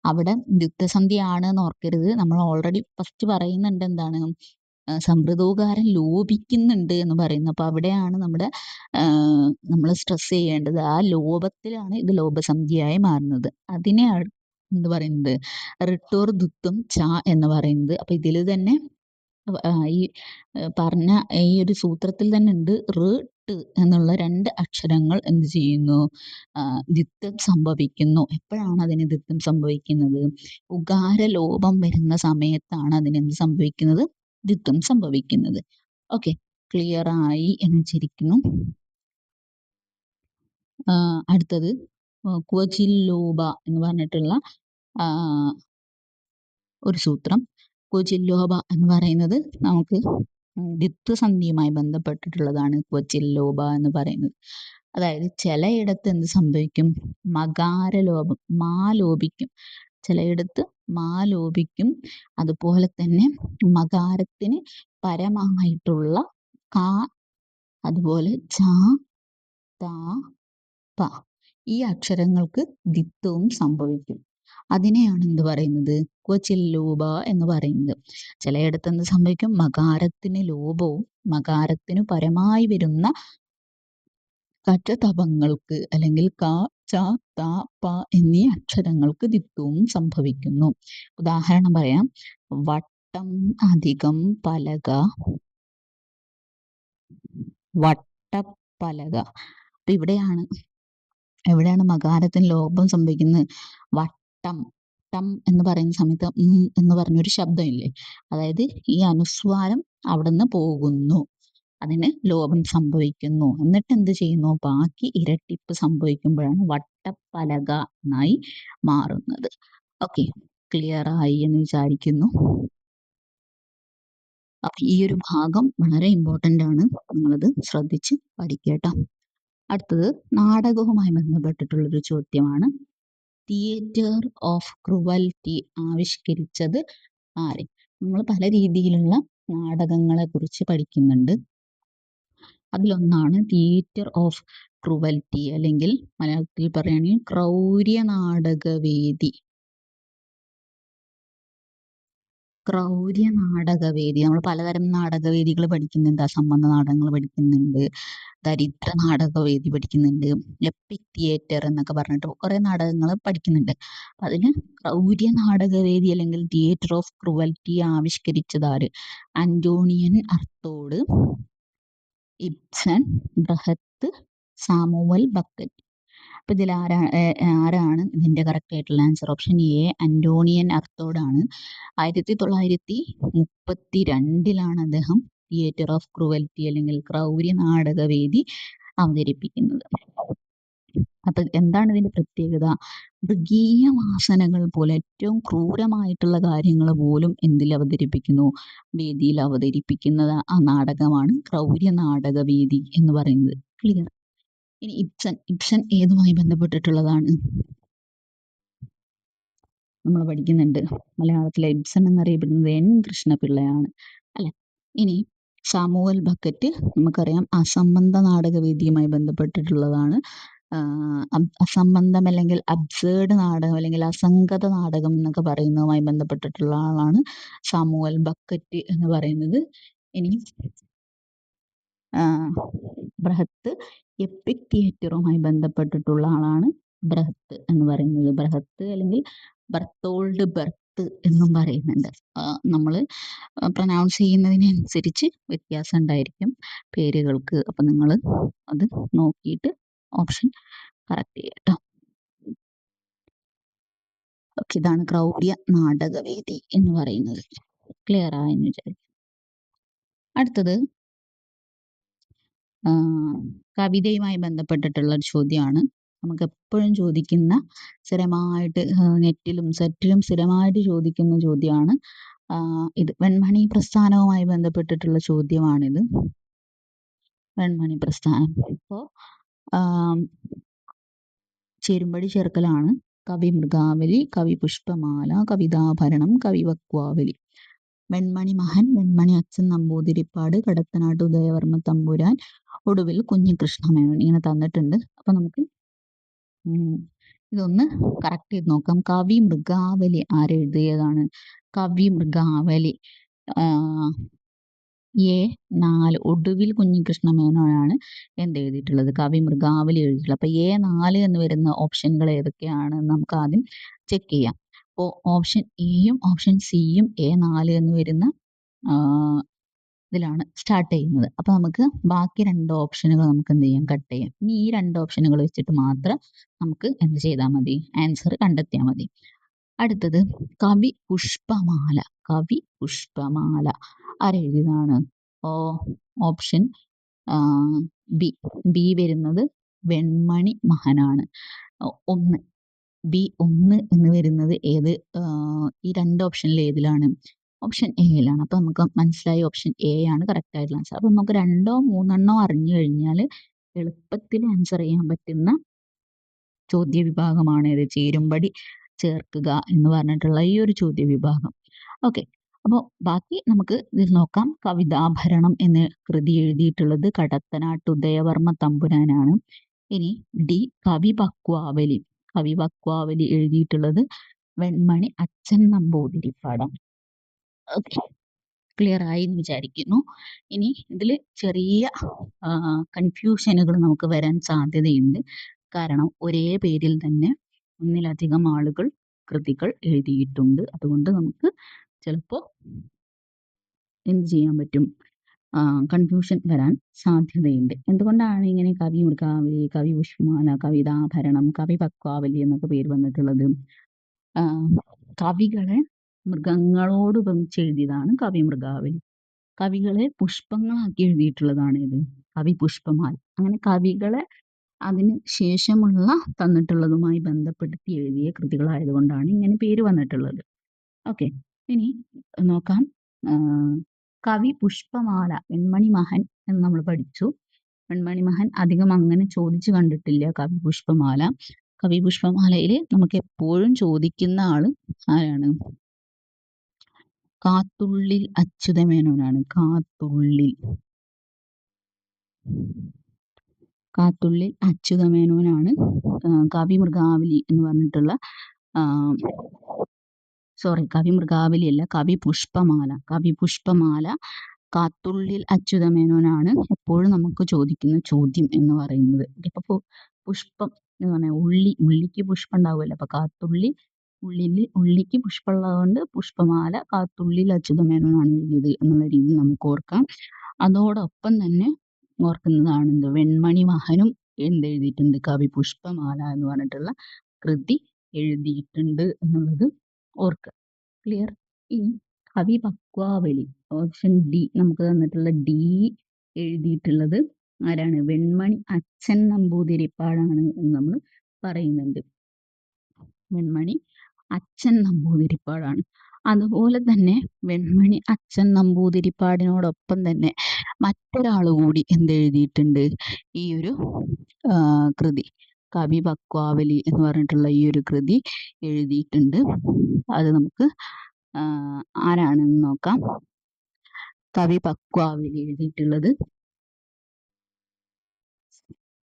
അവിടെ ദ്വിത്വസന്ധിയാണ് എന്ന് ഓർക്കരുത്. നമ്മൾ ഓൾറെഡി ഫസ്റ്റ് പറയുന്നുണ്ട് എന്താണ്? സമൃദ്ധോകാരം ലോപിക്കുന്നുണ്ട് എന്ന് പറയുന്നു. അപ്പൊ അവിടെയാണ് നമ്മൾ സ്ട്രെസ് ചെയ്യേണ്ടത്. ആ ലോപത്തിലാണ് ഇത് ലോപസന്ധിയായി മാറുന്നത്. അതിനെ എന്ത് പറയുന്നത്? ഋട്ടോർ ധുത്വം ച എന്ന് പറയുന്നത്. അപ്പൊ ഇതിൽ തന്നെ ഈ പറഞ്ഞ ഈ ഒരു സൂത്രത്തിൽ തന്നെ ഉണ്ട് ഋ ട് എന്നുള്ള 2 അക്ഷരങ്ങൾ എന്ത് ചെയ്യുന്നു? ദ്വിത്വം സംഭവിക്കുന്നു. എപ്പോഴാണ് അതിന് ദ്വിത്വം സംഭവിക്കുന്നത്? ഉകാര ലോപം വരുന്ന സമയത്താണ് അതിന് എന്ത് സംഭവിക്കുന്നത്? ദ്വിത്വം സംഭവിക്കുന്നത്. ഓക്കെ, ക്ലിയർ ആയി എന്ന് വിചാരിക്കുന്നു. അടുത്തത് ക്വചില്ലോപ എന്ന് പറഞ്ഞിട്ടുള്ള ഒരു സൂത്രം. ക്വചില്ലോപ എന്ന് പറയുന്നത് നമുക്ക് ദ്വിത്വസന്ധിയുമായി ബന്ധപ്പെട്ടിട്ടുള്ളതാണ്. ക്വചില്ലോപ എന്ന് പറയുന്നത് അതായത് ചിലയിടത്ത് എന്ത് സംഭവിക്കും? മകാരലോപം, മാ ലോപിക്കും. ചിലയിടത്ത് മാ ലോപിക്കും. അതുപോലെ തന്നെ മകാരത്തിന് പരമായിട്ടുള്ള കാ, അതുപോലെ ച, ത, പ ഈ അക്ഷരങ്ങൾക്ക് ദ്വിത്വവും സംഭവിക്കും. അതിനെയാണ് എന്ത് പറയുന്നത്? ക്വചില്ലോപ എന്ന് പറയുന്നത്. ചിലയിടത്ത് എന്ത് സംഭവിക്കും? മകാരത്തിന് ലോപവും മകാരത്തിന് പരമായി വരുന്ന കറ്റതപങ്ങൾക്ക് അല്ലെങ്കിൽ ക, ച, ത, പ എന്നീ അക്ഷരങ്ങൾക്ക് ദ്വിത്വവും സംഭവിക്കുന്നു. ഉദാഹരണം പറയാം. വട്ടം അധികം പലക, വട്ടപ്പലക. അപ്പൊ എവിടെയാണ് മകാരത്തിന് ലോപം സംഭവിക്കുന്നത്? വട്ടം ടം എന്ന് പറയുന്ന സമയത്ത് എന്ന് പറഞ്ഞൊരു ശബ്ദമില്ലേ? അതായത് ഈ അനുസ്വാരം അവിടുന്ന് പോകുന്നു, അതിന് ലോപം സംഭവിക്കുന്നു. എന്നിട്ട് എന്ത് ചെയ്യുന്നു? ബാക്കി ഇരട്ടിപ്പ് സംഭവിക്കുമ്പോഴാണ് വട്ടപ്പലക എന്നായി മാറുന്നത്. ഓക്കെ, ക്ലിയർ ആയി എന്ന് വിചാരിക്കുന്നു. അപ്പൊ ഈ ഒരു ഭാഗം വളരെ ഇമ്പോർട്ടന്റ് ആണ്. നിങ്ങളത് ശ്രദ്ധിച്ച് പഠിക്കട്ടോ. അടുത്തത് നാടകവുമായി ബന്ധപ്പെട്ടിട്ടുള്ളൊരു ചോദ്യമാണ്. തിയേറ്റർ ഓഫ് ക്രുവൽറ്റി ആവിഷ്കരിച്ചത് ആര്? നമ്മൾ പല രീതിയിലുള്ള നാടകങ്ങളെ കുറിച്ച് പഠിക്കുന്നുണ്ട്. അതിലൊന്നാണ് തിയേറ്റർ ഓഫ് ക്രുവൽറ്റി, അല്ലെങ്കിൽ മലയാളത്തിൽ പറയുകയാണെങ്കിൽ ക്രൗര്യ നാടകവേദി. ക്രൗര്യ നാടകവേദി. നമ്മൾ പലതരം നാടകവേദികൾ പഠിക്കുന്നുണ്ട്. അസംബന്ധ നാടകങ്ങൾ പഠിക്കുന്നുണ്ട്, ദരിദ്ര നാടകവേദി പഠിക്കുന്നുണ്ട്, എപ്പിക് തിയേറ്റർ എന്നൊക്കെ പറഞ്ഞിട്ട് കുറെ നാടകങ്ങൾ പഠിക്കുന്നുണ്ട്. അതിന് ക്രൗര്യ നാടകവേദി അല്ലെങ്കിൽ തിയേറ്റർ ഓഫ് ക്രുവൽറ്റി ആവിഷ്കരിച്ചതാര്? Antonin Artaud, Ibsen, Brecht, Samuel Beckett. അപ്പൊ ഇതിൽ ആരാണ് ഇതിന്റെ കറക്റ്റ് ആയിട്ടുള്ള ആൻസർ? ഓപ്ഷൻ എ അന്റോണിയൻ അർത്തോഡാണ്. 1932 അദ്ദേഹം തിയേറ്റർ ഓഫ് ക്രുവൽറ്റി അല്ലെങ്കിൽ ക്രൗര്യ നാടകവേദി അവതരിപ്പിക്കുന്നത്. അപ്പൊ എന്താണ് ഇതിന്റെ പ്രത്യേകത? മൃഗീയ വാസനകൾ പോലെ ഏറ്റവും ക്രൂരമായിട്ടുള്ള കാര്യങ്ങൾ പോലും എന്തിൽ അവതരിപ്പിക്കുന്നു? വേദിയിൽ അവതരിപ്പിക്കുന്നത് ആ നാടകമാണ് ക്രൗര്യ നാടകവേദി എന്ന് പറയുന്നത്. ക്ലിയർ. ഇനി ഇബ്സൺ ഏതുമായി ബന്ധപ്പെട്ടിട്ടുള്ളതാണ്? നമ്മൾ പഠിക്കുന്നുണ്ട്. മലയാളത്തിലെ ഇബ്സൺ എന്നറിയപ്പെടുന്നത് എൻ കൃഷ്ണപിള്ളയാണ്, അല്ലെ? ഇനി സാമുവൽ ബക്കറ്റ് നമുക്കറിയാം അസംബന്ധ നാടകവേദിയുമായി ബന്ധപ്പെട്ടിട്ടുള്ളതാണ്. അസംബന്ധം അല്ലെങ്കിൽ അബ്സേർഡ് നാടകം അല്ലെങ്കിൽ അസംഗത നാടകം എന്നൊക്കെ പറയുന്നതുമായി ബന്ധപ്പെട്ടിട്ടുള്ള ആളാണ് സാമുവൽ ബക്കറ്റ് എന്ന് പറയുന്നത്. ഇനി ബൃഹത്ത് എപ്പിക് തിയേറ്ററുമായി ബന്ധപ്പെട്ടിട്ടുള്ള ആളാണ് ബൃഹത്ത് എന്ന് പറയുന്നത്. ബൃഹത്ത് അല്ലെങ്കിൽ ബർത്തോൾഡ് ബർത്ത് എന്നും പറയുന്നുണ്ട്. നമ്മൾ പ്രൊനൗൺസ് ചെയ്യുന്നതിനനുസരിച്ച് വ്യത്യാസം ഉണ്ടായിരിക്കും പേരുകൾക്ക്. അപ്പം നിങ്ങൾ അത് നോക്കിയിട്ട് ഓപ്ഷൻ കറക്റ്റ് ചെയ്യുക കേട്ടോ. ഓക്കെ, ഇതാണ് ക്രൗര്യ നാടകവേദി എന്ന് പറയുന്നത്. ക്ലിയർ ആയെന്ന് വിചാരിക്കും. അടുത്തത് കവിതയുമായി ബന്ധപ്പെട്ടിട്ടുള്ള ഒരു ചോദ്യമാണ്. നമുക്ക് എപ്പോഴും ചോദിക്കുന്ന, സ്ഥിരമായിട്ട് നെറ്റിലും സെറ്റിലും സ്ഥിരമായിട്ട് ചോദിക്കുന്ന ചോദ്യമാണ് ഇത്. വെൺമണി പ്രസ്ഥാനവുമായി ബന്ധപ്പെട്ടിട്ടുള്ള ചോദ്യമാണിത്. വെൺമണി പ്രസ്ഥാനം ഇപ്പോൾ ചേരുംപടി ചേർക്കലാണ്. കവി മൃഗാവലി, കവി പുഷ്പമാല, കവിതാഭരണം, കവി വക്വാവലി. വെൺമണി മഹൻ, വെൺമണി അച്ഛൻ നമ്പൂതിരിപ്പാട്, കടത്തനാട്ട് ഉദയവർമ്മ തമ്പുരാൻ, ഒടുവിൽ കുഞ്ഞികൃഷ്ണമേനോൻ ഇങ്ങനെ തന്നിട്ടുണ്ട്. അപ്പൊ നമുക്ക് ഇതൊന്ന് കറക്റ്റ് ചെയ്ത് നോക്കാം. കവി മൃഗാവലി ആരെഴുതിയതാണ്? കവി മൃഗാവലി A4 ഒടുവിൽ കുഞ്ഞികൃഷ്ണമേനോനാണ് എന്തെഴുതിയിട്ടുള്ളത്? കവി മൃഗാവലി എഴുതിയിട്ടുള്ളത്. അപ്പൊ A4 എന്ന് വരുന്ന ഓപ്ഷനുകൾ ഏതൊക്കെയാണ് നമുക്ക് ആദ്യം ചെക്ക് ചെയ്യാം. അപ്പോൾ ഓപ്ഷൻ എയും ഓപ്ഷൻ സിയും A4 എന്ന് വരുന്ന ഇതിലാണ് സ്റ്റാർട്ട് ചെയ്യുന്നത്. അപ്പൊ നമുക്ക് ബാക്കി 2 ഓപ്ഷനുകൾ നമുക്ക് എന്ത് ചെയ്യാം? കട്ട് ചെയ്യാം. ഇനി ഈ 2 ഓപ്ഷനുകൾ വെച്ചിട്ട് മാത്രം നമുക്ക് എന്ത് ചെയ്താൽ മതി? ആൻസർ കണ്ടെത്തിയാൽ മതി. അടുത്തത് കവി പുഷ്പമാല. കവി പുഷ്പമാല ആരെഴുതിയതാണ്? ഓപ്ഷൻ ബി വരുന്നത് വെൺമണി മഹനാണ്. 1 എന്ന് വരുന്നത് ഏത്? ഈ 2 ഓപ്ഷനിൽ ഏതിലാണ്? ഓപ്ഷൻ എയിലാണ്. അപ്പൊ നമുക്ക് മനസ്സിലായി ഓപ്ഷൻ എ ആണ് കറക്റ്റ് ആയിട്ടുള്ള ആൻസർ. അപ്പൊ നമുക്ക് 2 3 അറിഞ്ഞു കഴിഞ്ഞാൽ എളുപ്പത്തിൽ ആൻസർ ചെയ്യാൻ പറ്റുന്ന ചോദ്യ വിഭാഗമാണ് ഇത്, ചേരുംപടി ചേർക്കുക എന്ന് പറഞ്ഞിട്ടുള്ള ഈ ഒരു ചോദ്യ വിഭാഗം. ഓക്കെ, അപ്പോൾ ബാക്കി നമുക്ക് ഇതിൽ നോക്കാം. കവിതാഭരണം എന്ന കൃതി എഴുതിയിട്ടുള്ളത് കടത്തനാട്ട് ഉദയവർമ്മ തമ്പുരാനാണ്. ഇനി ഡി കവി വക്വാവലി. കവി വക്വാവലി എഴുതിയിട്ടുള്ളത് വെൺമണി അച്ഛൻ നമ്പൂതിരിപ്പാടാണ്. ഓക്കെ, ക്ലിയർ ആയി എന്ന് വിചാരിക്കുന്നു. ഇനി ഇതിൽ ചെറിയ കൺഫ്യൂഷനുകൾ നമുക്ക് വരാൻ സാധ്യതയുണ്ട്. കാരണം ഒരേ പേരിൽ തന്നെ ഒന്നിലധികം ആളുകൾ കൃതികൾ എഴുതിയിട്ടുണ്ട്. അതുകൊണ്ട് നമുക്ക് ചിലപ്പോൾ എന്ത് ചെയ്യാൻ പറ്റും? കൺഫ്യൂഷൻ വരാൻ സാധ്യതയുണ്ട്. എന്തുകൊണ്ടാണ് ഇങ്ങനെ കവി മൃഗാവലി, കവി പുഷ്പമാല, കവിതാഭരണം, കവി വക്വാവലി എന്നൊക്കെ പേര് വന്നിട്ടുള്ളത്? കവികളെ മൃഗങ്ങളോട് ഉപമിച്ച് എഴുതിയതാണ് കവി മൃഗാവലി. കവികളെ പുഷ്പങ്ങളാക്കി എഴുതിയിട്ടുള്ളതാണ് ഇത് കവി പുഷ്പമാല. അങ്ങനെ കവികളെ അതിന് ശേഷമുള്ള തന്നിട്ടുള്ളതുമായി ബന്ധപ്പെടുത്തി എഴുതിയ കൃതികളായതുകൊണ്ടാണ് ഇങ്ങനെ പേര് വന്നിട്ടുള്ളത്. ഓക്കെ, ഇനി നോക്കാം. കവി പുഷ്പമാല വെൺമണി മഹൻ എന്ന് നമ്മൾ പഠിച്ചു. വെൺമണി മഹൻ അധികം അങ്ങനെ ചോദിച്ചു കണ്ടിട്ടില്ല കവി പുഷ്പമാല. കവി പുഷ്പമാലയിൽ നമുക്ക് എപ്പോഴും ചോദിക്കുന്ന ആള് ആരാണ്? കാത്തുള്ളിൽ അച്യുതമേനോനാണ്. കാത്തുള്ളിൽ അച്യുതമേനോനാണ് കവി മൃഗാവലി എന്ന് പറഞ്ഞിട്ടുള്ള കവി മൃഗാവലി അല്ല, കവി പുഷ്പമാല കാത്തുള്ളിൽ അച്യുതമേനോനാണ് എപ്പോഴും നമുക്ക് ചോദിക്കുന്ന ചോദ്യം എന്ന് പറയുന്നത്. ഇപ്പൊ പുഷ്പം എന്ന് പറഞ്ഞാൽ ഉള്ളിക്ക് പുഷ്പം ഉണ്ടാവുമല്ലോ. അപ്പൊ കാത്തുള്ളി ഉള്ളിക്ക് പുഷ്പമുള്ളതുകൊണ്ട് പുഷ്പമാല കാത്തുള്ളിൽ അച്യുതമേനോനാണ് എഴുതിയത് എന്നുള്ള രീതിയിൽ നമുക്ക് ഓർക്കാം. അതോടൊപ്പം തന്നെ ഓർക്കുന്നതാണ് എന്ത്? വെൺമണി മഹനും എന്തെഴുതിയിട്ടുണ്ട്? കവി പുഷ്പമാല എന്ന് പറഞ്ഞിട്ടുള്ള കൃതി എഴുതിയിട്ടുണ്ട് എന്നുള്ളത് ഓർക്കുക. ക്ലിയർ? ഇനി കവി വക്വാവലി ഓപ്ഷൻ ഡി നമുക്ക് തന്നിട്ടുള്ള ഡി എഴുതിയിട്ടുള്ളത് ആരാണ്? വെൺമണി അച്ഛൻ നമ്പൂതിരിപ്പാടാണ് എന്ന് നമ്മൾ പറയുന്നുണ്ട്. വെൺമണി അച്ഛൻ നമ്പൂതിരിപ്പാടാണ്. അതുപോലെ തന്നെ വെൺമണി അച്ഛൻ നമ്പൂതിരിപ്പാടിനോടൊപ്പം തന്നെ മറ്റൊരാൾ കൂടി എന്തെഴുതിയിട്ടുണ്ട്? ഈ ഒരു കൃതി കവി വക്വാവലി എന്ന് പറഞ്ഞിട്ടുള്ള ഈ ഒരു കൃതി എഴുതിയിട്ടുണ്ട്. അത് നമുക്ക് ആരാണെന്ന് നോക്കാം. കവി പക്വാവലി എഴുതിയിട്ടുള്ളത്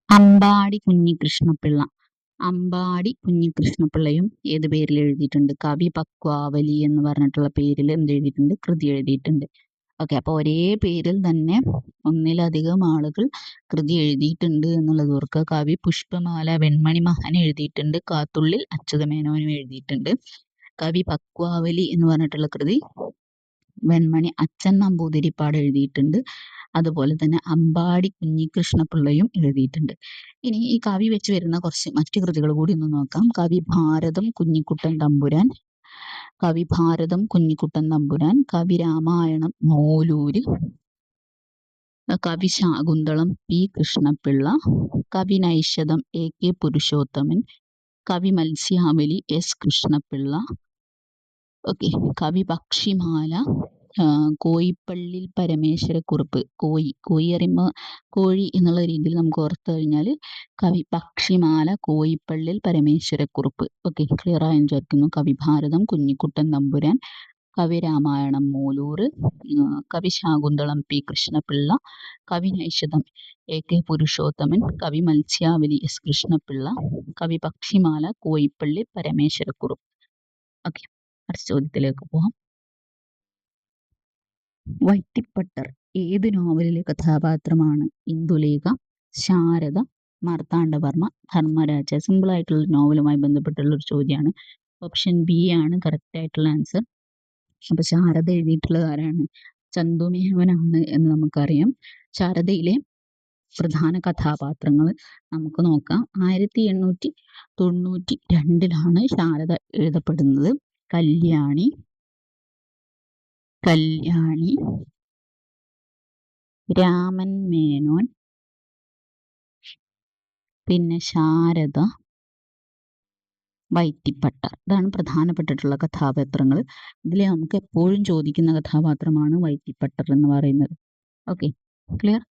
അമ്പാടി കുഞ്ഞികൃഷ്ണപിള്ള. അമ്പാടി കുഞ്ഞികൃഷ്ണപിള്ളയും ഏത് പേരിൽ എഴുതിയിട്ടുണ്ട്? കവി പക്വാവലി എന്ന് പറഞ്ഞിട്ടുള്ള പേരിൽ എന്ത് എഴുതിയിട്ടുണ്ട്? കൃതി എഴുതിയിട്ടുണ്ട്. ഓക്കെ, അപ്പോൾ ഒരേ പേരിൽ തന്നെ ഒന്നിലധികം ആളുകൾ കൃതി എഴുതിയിട്ടുണ്ട് എന്നുള്ളത് ഓർക്കുക. കവി പുഷ്പമാല വെൺമണി മഹൻ എഴുതിയിട്ടുണ്ട്. കാത്തുള്ളിൽ അച്യുതമേനോനും എഴുതിയിട്ടുണ്ട്. കവി പക്വാവലി എന്ന് പറഞ്ഞിട്ടുള്ള കൃതി വെൺമണി അച്ഛൻ നമ്പൂതിരിപ്പാട് എഴുതിയിട്ടുണ്ട്. അതുപോലെ തന്നെ അമ്പാടി കുഞ്ഞികൃഷ്ണപിള്ളയും എഴുതിയിട്ടുണ്ട്. ഇനി ഈ കവി വെച്ച് വരുന്ന കുറച്ച് മറ്റു കൃതികൾ കൂടി ഒന്ന് നോക്കാം. കവി ഭാരതം കുഞ്ഞിക്കുട്ടൻ തമ്പുരാൻ, കവി ഭാരതം കുഞ്ഞിക്കുട്ടൻ തമ്പുരാൻ, കവി രാമായണം മോലൂര്, കവി ശാകുന്തളം പി കൃഷ്ണപിള്ള, കവി നൈഷധം എ കെ പുരുഷോത്തമൻ, കവി മത്സ്യാവലി എസ് കൃഷ്ണപിള്ള. ഓക്കെ, കവി പക്ഷിമാല കോയിപ്പള്ളിൽ പരമേശ്വരക്കുറുപ്പ്. കോയി അറിയുമ്പോൾ കോഴി എന്നുള്ള രീതിയിൽ നമുക്ക് ഓർത്തു കഴിഞ്ഞാൽ കവി പക്ഷിമാല കോയിപ്പള്ളിൽ പരമേശ്വരക്കുറുപ്പ്. ഓക്കെ, ക്ലിയർ ആയെന്ന് വിചാരിക്കുന്നു. കവി ഭാരതം കുഞ്ഞിക്കുട്ടൻ തമ്പുരാൻ, കവി രാമായണം മൂലൂർ, കവി ശാകുന്തളം പി കൃഷ്ണപിള്ള, കവി നൈഷധം എ കെ പുരുഷോത്തമൻ, കവി മത്സ്യാവലി എസ് കൃഷ്ണപിള്ള, കവി പക്ഷിമാല കോയിപ്പള്ളി പരമേശ്വരക്കുറുപ്പ്. ഓക്കെ, അടുത്ത ചോദ്യത്തിലേക്ക് പോകാം. വൈത്തിപ്പട്ടർ ഏത് നോവലിലെ കഥാപാത്രമാണ്? ഇന്ദുലേഖ, ശാരദ, മാർത്താണ്ഡവർമ്മ, ധർമ്മരാജ. സിമ്പിൾ ആയിട്ടുള്ള നോവലുമായി ബന്ധപ്പെട്ടുള്ള ഒരു ചോദ്യമാണ്. ഓപ്ഷൻ ബി ആണ് കറക്റ്റ് ആയിട്ടുള്ള ആൻസർ. അപ്പൊ ശാരദ എഴുതിയിട്ടുള്ളത് ആരാണ്? ചന്തുമേനോനാണ് എന്ന് നമുക്കറിയാം. ശാരദയിലെ പ്രധാന കഥാപാത്രങ്ങൾ നമുക്ക് നോക്കാം. 1892 ശാരദ എഴുതപ്പെടുന്നത്. കല്യാണി, രാമൻ മേനോൻ, പിന്നെ ശാരദ, വൈത്തിപ്പട്ടർ. ഇതാണ് പ്രധാനപ്പെട്ടിട്ടുള്ള കഥാപാത്രങ്ങൾ. ഇതിൽ നമുക്ക് എപ്പോഴും ചോദിക്കുന്ന കഥാപാത്രമാണ് വൈത്തിപ്പട്ടർ എന്ന് പറയുന്നത്. Okay, clear.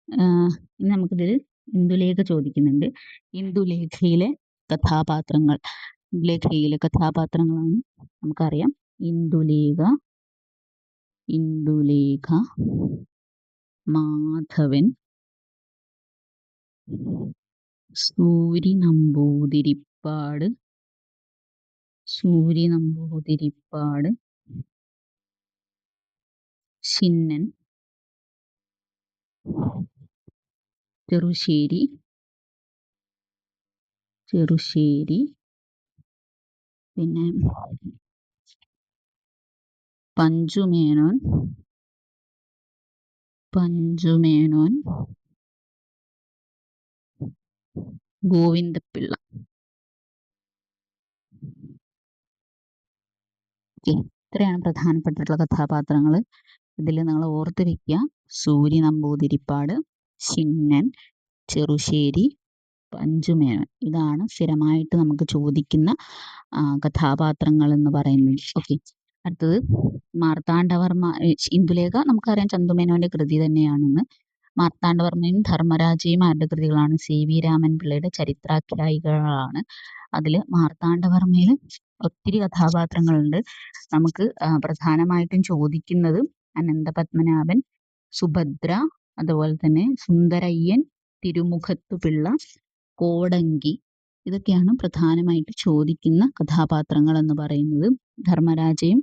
ഇനി നമുക്കിതിൽ ഇന്ദുലേഖ ചോദിക്കുന്നുണ്ട്. ഇന്ദുലേഖയിലെ കഥാപാത്രങ്ങളാണ് നമുക്കറിയാം. ഇന്ദുലേഖ, മാധവൻ, സൂരി നമ്പൂതിരിപ്പാട്, ചിന്നൻ, ചെറുശ്ശേരി, പിന്നെ പഞ്ചുമേനോൻ, ഗോവിന്ദപിള്ള. ഇത്രയാണ് പ്രധാനപ്പെട്ടിട്ടുള്ള കഥാപാത്രങ്ങൾ. ഇതിൽ നിങ്ങൾ ഓർത്ത് വെക്കുക: സൂരി നമ്പൂതിരിപ്പാട്, ചിന്നൻ, ചെറുശ്ശേരി, പഞ്ചുമേനോൻ. ഇതാണ് സ്ഥിരമായിട്ട് നമുക്ക് ചോദിക്കുന്ന കഥാപാത്രങ്ങൾ എന്ന് പറയുന്നത്. ഓക്കെ, അടുത്തത് മാർത്താണ്ഡവർമ്മ. ഇന്ദുലേഖ നമുക്കറിയാം ചന്തുമേനോന്റെ കൃതി തന്നെയാണെന്ന്. മാർത്താണ്ഡവർമ്മയും ധർമ്മരാജയും ആരുടെ കൃതികളാണ്? CV രാമൻ പിള്ളയുടെ ചരിത്രാഖ്യായികളാണ്. അതിൽ മാർത്താണ്ഡവർമ്മയിൽ ഒത്തിരി കഥാപാത്രങ്ങളുണ്ട്. നമുക്ക് പ്രധാനമായിട്ടും ചോദിക്കുന്നത് അനന്തപത്മനാഭൻ, സുഭദ്ര, അതുപോലെ തന്നെ സുന്ദരയ്യൻ, തിരുമുഖത്തു പിള്ള, കോടങ്കി. ഇതൊക്കെയാണ് പ്രധാനമായിട്ട് ചോദിക്കുന്ന കഥാപാത്രങ്ങൾ എന്ന് പറയുന്നത്. ധർമ്മരാജയും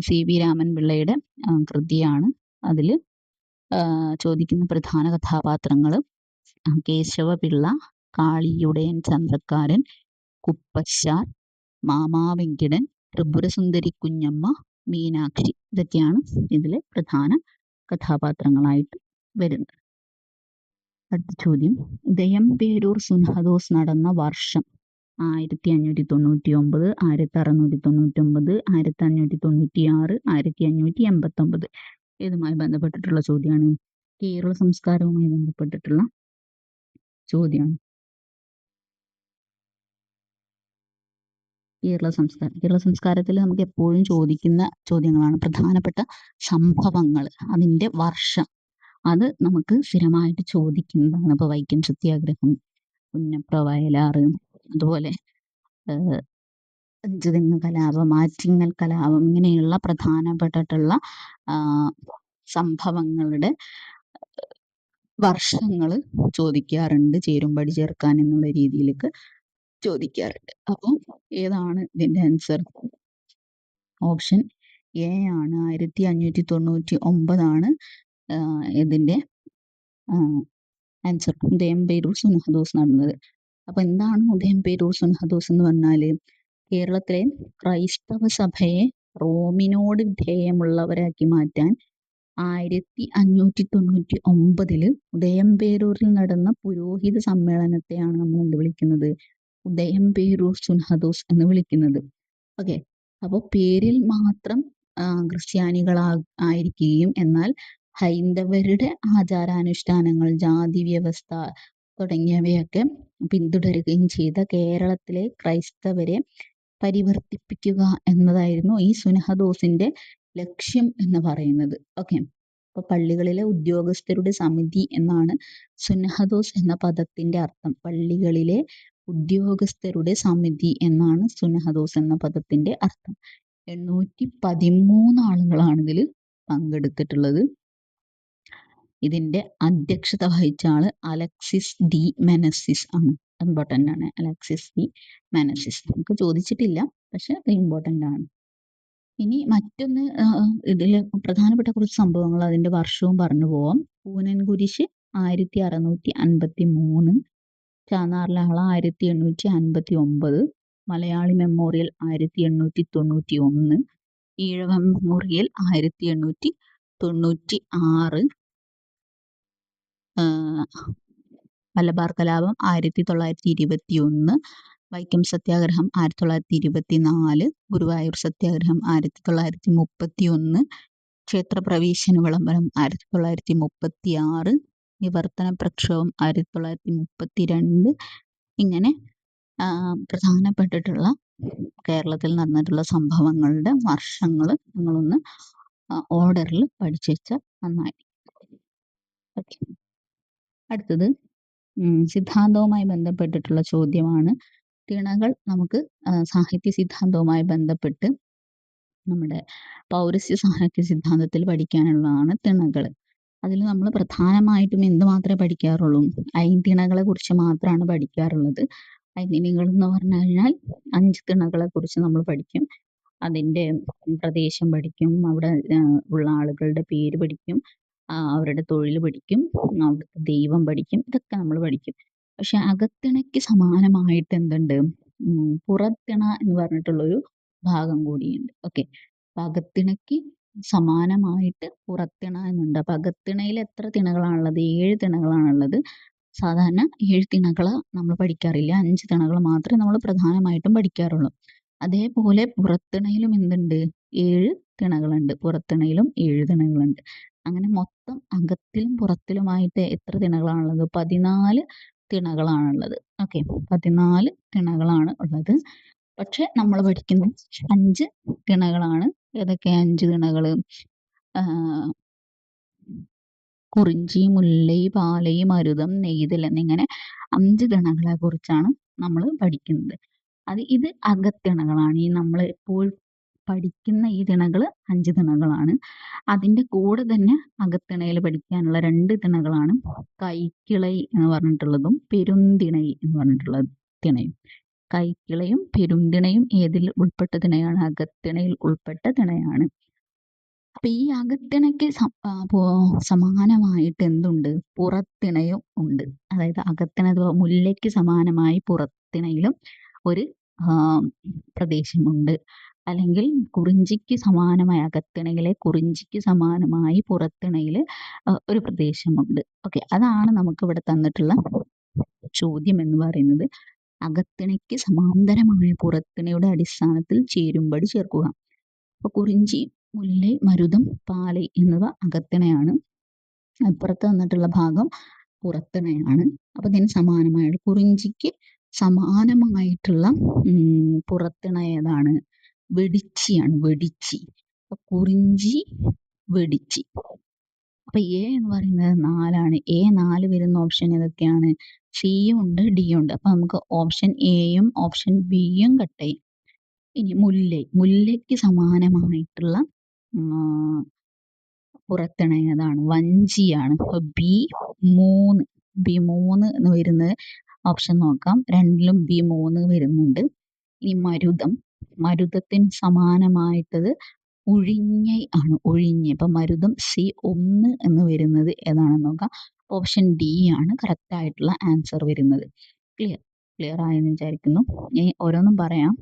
CV രാമൻ പിള്ളയുടെ കൃതിയാണ്. അതിൽ ചോദിക്കുന്ന പ്രധാന കഥാപാത്രങ്ങൾ കേശവപിള്ള, കാളിയുടയൻ ചന്ദ്രക്കാരൻ, കുപ്പശ്ശാർ, മാമാവെങ്കിടൻ, ത്രിപുരസുന്ദരി കുഞ്ഞമ്മ, മീനാക്ഷി. ഇതൊക്കെയാണ് ഇതിലെ പ്രധാന കഥാപാത്രങ്ങളായിട്ട് വരുന്നത്. അടുത്ത ചോദ്യം: ഉദയംപേരൂർ സുൻഹദോസ് നടന്ന വർഷം? 1599, 1699, 1596, 1589. ഇതുമായി ബന്ധപ്പെട്ടിട്ടുള്ള ചോദ്യമാണ്. കേരള സംസ്കാരവുമായി ബന്ധപ്പെട്ടിട്ടുള്ള ചോദ്യമാണ്. കേരള സംസ്കാരത്തിൽ നമുക്ക് എപ്പോഴും ചോദിക്കുന്ന ചോദ്യങ്ങളാണ്. പ്രധാനപ്പെട്ട സംഭവങ്ങൾ, അതിൻ്റെ വർഷം, അത് നമുക്ക് സ്ഥിരമായിട്ട് ചോദിക്കുന്നതാണ്. ഇപ്പോൾ വൈക്കം സത്യാഗ്രഹം, പുന്നപ്ര വയലാറ്, അതുപോലെ അഞ്ചുതെങ്ങ് കലാപം, ആറ്റിങ്ങൽ കലാപം, ഇങ്ങനെയുള്ള പ്രധാനപ്പെട്ടിട്ടുള്ള സംഭവങ്ങളുടെ വർഷങ്ങൾ ചോദിക്കാറുണ്ട്, ചേരുംപടി ചേർക്കാൻ എന്നുള്ള രീതിയിലേക്ക് ചോദിക്കാറുണ്ട്. അപ്പോൾ ഏതാണ് ഇതിന്റെ ആൻസർ? ഓപ്ഷൻ എ ആണ്, 1599 ഇതിന്റെ ആൻസർ. ഉദയംപേരൂർ സുൻഹദോസ് നടന്നത്. അപ്പൊ എന്താണ് ഉദയംപേരൂർ സുൻഹദോസ് എന്ന് പറഞ്ഞാല്? കേരളത്തിലെ ക്രൈസ്തവ സഭയെ റോമിനോട് വിധേയമുള്ളവരാക്കി മാറ്റാൻ 1599 ഉദയംപേരൂരിൽ നടന്ന പുരോഹിത സമ്മേളനത്തെയാണ് നമ്മൾ എന്ത് വിളിക്കുന്നത്? ഉദയംപേരൂർ സുൻഹദോസ് എന്ന് വിളിക്കുന്നത്. ഓക്കെ, അപ്പോൾ പേരിൽ മാത്രം ആയിരിക്കുകയും എന്നാൽ ഹൈന്ദവരുടെ ആചാരാനുഷ്ഠാനങ്ങൾ, ജാതി വ്യവസ്ഥ തുടങ്ങിയവയൊക്കെ പിന്തുടരുകയും ചെയ്ത കേരളത്തിലെ ക്രൈസ്തവരെ പരിവർത്തിപ്പിക്കുക എന്നതായിരുന്നു ഈ സുൻഹദോസിന്റെ ലക്ഷ്യം എന്ന് പറയുന്നത്. ഓക്കെ, അപ്പൊ പള്ളികളിലെ ഉദ്യോഗസ്ഥരുടെ സമിതി എന്നാണ് സുൻഹദോസ് എന്ന പദത്തിന്റെ അർത്ഥം. പള്ളികളിലെ ഉദ്യോഗസ്ഥരുടെ സമിതി എന്നാണ് സുൻഹദോസ് എന്ന പദത്തിന്റെ അർത്ഥം. 813 ആളുകളാണ് ഇതിൽ പങ്കെടുത്തിട്ടുള്ളത്. ഇതിന്റെ അധ്യക്ഷത വഹിച്ച ആള് അലക്സിസ് ഡി മെനസിസ് ആണ്. ഇമ്പോർട്ടൻ്റ് ആണ്, അലക്സിസ് ഡി മെനസിസ്. നമുക്ക് ചോദിച്ചിട്ടില്ല, പക്ഷെ അത് ഇമ്പോർട്ടൻ്റ് ആണ്. ഇനി മറ്റൊന്ന്, ഇതിൽ പ്രധാനപ്പെട്ട കുറച്ച് സംഭവങ്ങൾ, അതിന്റെ വർഷവും പറഞ്ഞു പോവാം. കൂനൻകുരിശ് 1653, ചാന്നാർലഹള 1859, മലയാളി മെമ്മോറിയൽ 1891, ഈഴവ മെമ്മോറിയൽ 1896, മലബാർ കലാപം 1921, വൈക്കം സത്യാഗ്രഹം 1924, ഗുരുവായൂർ സത്യാഗ്രഹം 1931, ക്ഷേത്രപ്രവേശന വിളംബരം 1936, നിവർത്തന പ്രക്ഷോഭം 1932. ഇങ്ങനെ പ്രധാനപ്പെട്ടിട്ടുള്ള കേരളത്തിൽ നടന്നിട്ടുള്ള സംഭവങ്ങളുടെ വർഷങ്ങൾ നിങ്ങളൊന്ന് ഓർഡറിൽ പഠിച്ചു വെച്ചാൽ നന്നായി. ഓക്കെ, അടുത്തത് സിദ്ധാന്തവുമായി ബന്ധപ്പെട്ടിട്ടുള്ള ചോദ്യമാണ്. തിണകൾ നമുക്ക് സാഹിത്യ സിദ്ധാന്തവുമായി ബന്ധപ്പെട്ട് നമ്മുടെ പൗരസ്ത്യ സാഹിത്യ സിദ്ധാന്തത്തിൽ പഠിക്കാനുള്ളതാണ് തിണകൾ. അതിൽ നമ്മൾ പ്രധാനമായിട്ടും എന്ത് മാത്രമേ പഠിക്കാറുള്ളൂ? ഐന്തിണകളെ കുറിച്ച് മാത്രമാണ് പഠിക്കാറുള്ളത്. ഐന്തിണികൾ എന്ന് പറഞ്ഞു കഴിഞ്ഞാൽ 5 തിണകളെ കുറിച്ച് നമ്മൾ പഠിക്കും. അതിന്റെ പ്രദേശം പഠിക്കും, അവിടെ ഉള്ള ആളുകളുടെ പേര് പഠിക്കും, അവരുടെ തൊഴിൽ പഠിക്കും, അവിടുത്തെ ദൈവം പഠിക്കും. ഇതൊക്കെ നമ്മൾ പഠിക്കും. പക്ഷെ അകത്തിണയ്ക്ക് സമാനമായിട്ട് എന്തുണ്ട്? പുറത്തിണ എന്ന് പറഞ്ഞിട്ടുള്ളൊരു ഭാഗം കൂടിയുണ്ട്. ഓക്കെ, അപ്പൊ അകത്തിണയ്ക്ക് സമാനമായിട്ട് പുറത്തിണ എന്നുണ്ട്. അപ്പൊ അകത്തിണയിൽ എത്ര തിണകളാണുള്ളത്? 7 തിണകളാണുള്ളത്. സാധാരണ 7 തിണകൾ നമ്മൾ പഠിക്കാറില്ല, 5 തിണകൾ മാത്രമേ നമ്മൾ പ്രധാനമായിട്ടും പഠിക്കാറുള്ളൂ. അതേപോലെ പുറത്തിണയിലും എന്തുണ്ട്? 7 തിണകളുണ്ട്. പുറത്തിണയിലും 7 തിണകളുണ്ട്. അങ്ങനെ മൊത്തം അകത്തിലും പുറത്തിലുമായിട്ട് എത്ര തിണകളാണുള്ളത്? 14 തിണകളാണുള്ളത്. ഓക്കെ, 14 തിണകളാണ് ഉള്ളത്. പക്ഷെ നമ്മൾ പഠിക്കുന്ന 5 തിണകളാണ്. ഏതൊക്കെ 5 തിണകള്? കുറിഞ്ചി, മുല്ലൈ, പാലൈ, മരുതം, നെയ്തൽ എന്നിങ്ങനെ 5 തിണകളെ കുറിച്ചാണ് നമ്മൾ പഠിക്കുന്നത്. ഇത് അകത്തിണകളാണ്. ഈ നമ്മൾ ഇപ്പോൾ പഠിക്കുന്ന ഈ തിണകൾ 5 തിണകളാണ്. അതിന്റെ കൂടെ തന്നെ അകത്തിണയിൽ പഠിക്കാനുള്ള 2 തിണകളാണ് കൈക്കിളൈ എന്ന് പറഞ്ഞിട്ടുള്ളതും പെരുന്തിണൈ എന്ന് പറഞ്ഞിട്ടുള്ള തിണയും. കൈക്കിളയും പെരുന്തിണയും ഏതിൽ ഉൾപ്പെട്ട തിണയാണ്? അകത്തിണയിൽ ഉൾപ്പെട്ട തിണയാണ്. അപ്പൊ ഈ അകത്തിണയ്ക്ക് സമാനമായിട്ട് എന്തുണ്ട്? പുറത്തിണയും ഉണ്ട്. അതായത് അകത്തിണ മുല്ലയ്ക്ക് സമാനമായി പുറത്തിണയിലും ഒരു പ്രദേശമുണ്ട്. അല്ലെങ്കിൽ കുറിഞ്ചിക്ക് സമാനമായി അകത്തിണയിലെ കുറിഞ്ചിക്ക് സമാനമായി പുറത്തിണയിൽ ഒരു പ്രദേശമുണ്ട്. ഓക്കെ, അതാണ് നമുക്ക് ഇവിടെ തന്നിട്ടുള്ള ചോദ്യം എന്ന് പറയുന്നത്. അകത്തിണയ്ക്ക് സമാന്തരമായ പുറത്തിണയുടെ അടിസ്ഥാനത്തിൽ ചേരുംപടി ചേർക്കുക. അപ്പൊ കുറിഞ്ചി, മുല്ലൈ, മരുതം, പാലൈ എന്നിവ അകത്തിണയാണ്. അപ്പുറത്ത് തന്നിട്ടുള്ള ഭാഗം പുറത്തിണയാണ്. അപ്പൊ ഇതിന് സമാനമായ കുറിഞ്ചിക്ക് സമാനമായിട്ടുള്ള പുറത്തിണ ഏതാണ്? വെടിച്ചിയാണ്. വെടിച്ചി. അപ്പൊ കുറിഞ്ചി, വെടിച്ചി. അപ്പൊ എ എന്ന് പറയുന്നത് 4 എ 4 വരുന്ന ഓപ്ഷൻ ഏതൊക്കെയാണ്? സിയും ഉണ്ട്, ഡിയും ഉണ്ട്. അപ്പൊ നമുക്ക് ഓപ്ഷൻ എയും ഓപ്ഷൻ ബിയും കട്ട് ചെയ്യും. ഇനി മുല്ലൈ, മുല്ലയ്ക്ക് സമാനമായിട്ടുള്ള പുറത്തിണ ഏതാണ്? വഞ്ചിയാണ്. അപ്പോൾ B3 എന്ന് വരുന്നത് ഓപ്ഷൻ നോക്കാം. രണ്ടിലും B3 വരുന്നുണ്ട്. ഇനി മരുതത്തിന് സമാനമായിട്ടത് ഉഴിഞ്ഞൈ ആണ്. ഉഴിഞ്ഞൈ. അപ്പം മരുതം C1 എന്ന് വരുന്നത് ഏതാണെന്ന് നോക്കാം. ഓപ്ഷൻ ഡി ആണ് കറക്റ്റ് ആയിട്ടുള്ള ആൻസർ വരുന്നത്. ക്ലിയർ ആയെന്ന് വിചാരിക്കുന്നു. ഇനി ഓരോന്നും പറയാം.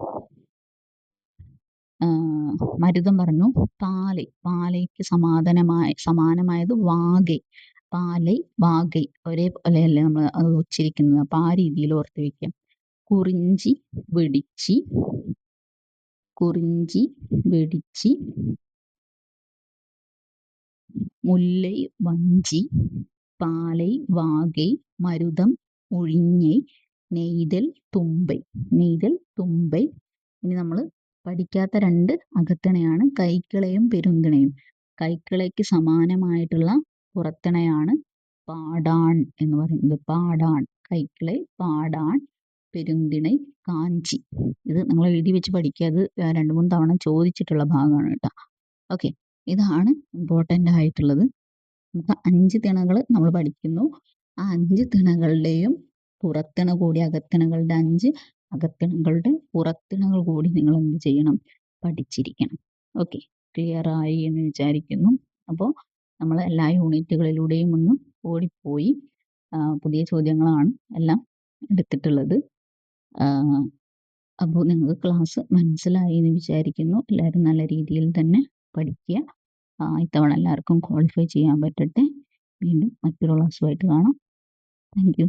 മരുതം പറഞ്ഞു. പാലയ്ക്ക് സമാനമായത് വാഗൈ. പാലൈ വാഗൈ ഒരേപോലെയല്ലേ നമ്മൾ അത് ഉച്ചരിക്കുന്നത്. അപ്പം ആ രീതിയിൽ ഓർത്ത് വയ്ക്കാം. കുറിഞ്ചി വെടിച്ചി, മുല്ലൈ വഞ്ചി, പാലൈ വാഗൈ, മരുതം ഉഴിഞ്ഞൈ, നെയ്തൽ തുമ്പൈ. ഇനി നമ്മൾ പഠിക്കാത്ത രണ്ട് അകത്തിണയാണ് കൈക്കിളയും പെരുന്തിണയും. കൈക്കിളയ്ക്ക് സമാനമായിട്ടുള്ള പുറത്തിണയാണ് പാടാൺ എന്ന് പറയുന്നത്. പാടാൺ. കൈക്കിളൈ പാടാൺ, പെരുന്തിണൈ കാഞ്ചി. ഇത് നിങ്ങൾ എഴുതി വെച്ച് പഠിക്കുക. അത് 2-3 തവണ ചോദിച്ചിട്ടുള്ള ഭാഗമാണ് കേട്ടോ. ഓക്കെ, ഇതാണ് ഇമ്പോർട്ടൻ്റ് ആയിട്ടുള്ളത്. നമുക്ക് 5 തിണകൾ നമ്മൾ പഠിക്കുന്നു. ആ 5 തിണകളുടെയും പുറത്തിണ കൂടി അകത്തിണകളുടെ 5 അകത്തിണകളുടെ പുറത്തിണകൾ കൂടി നിങ്ങൾ എന്ത് ചെയ്യണം? പഠിച്ചിരിക്കണം. ഓക്കെ, ക്ലിയർ ആയി എന്ന് വിചാരിക്കുന്നു. അപ്പോൾ നമ്മൾ എല്ലാ യൂണിറ്റുകളിലൂടെയും ഒന്ന് ഓടിപ്പോയി. പുതിയ ചോദ്യങ്ങളാണ് എല്ലാം എടുത്തിട്ടുള്ളത്. അപ്പോൾ നിങ്ങൾക്ക് ക്ലാസ് മനസ്സിലായി എന്ന് വിചാരിക്കുന്നു. എല്ലാവരും നല്ല രീതിയിൽ തന്നെ പഠിക്കുക. ഇത്തവണ എല്ലാവർക്കും ക്വാളിഫൈ ചെയ്യാൻ പറ്റട്ടെ. വീണ്ടും മറ്റൊരു ക്ലാസ്സുമായിട്ട് കാണാം. Thank you.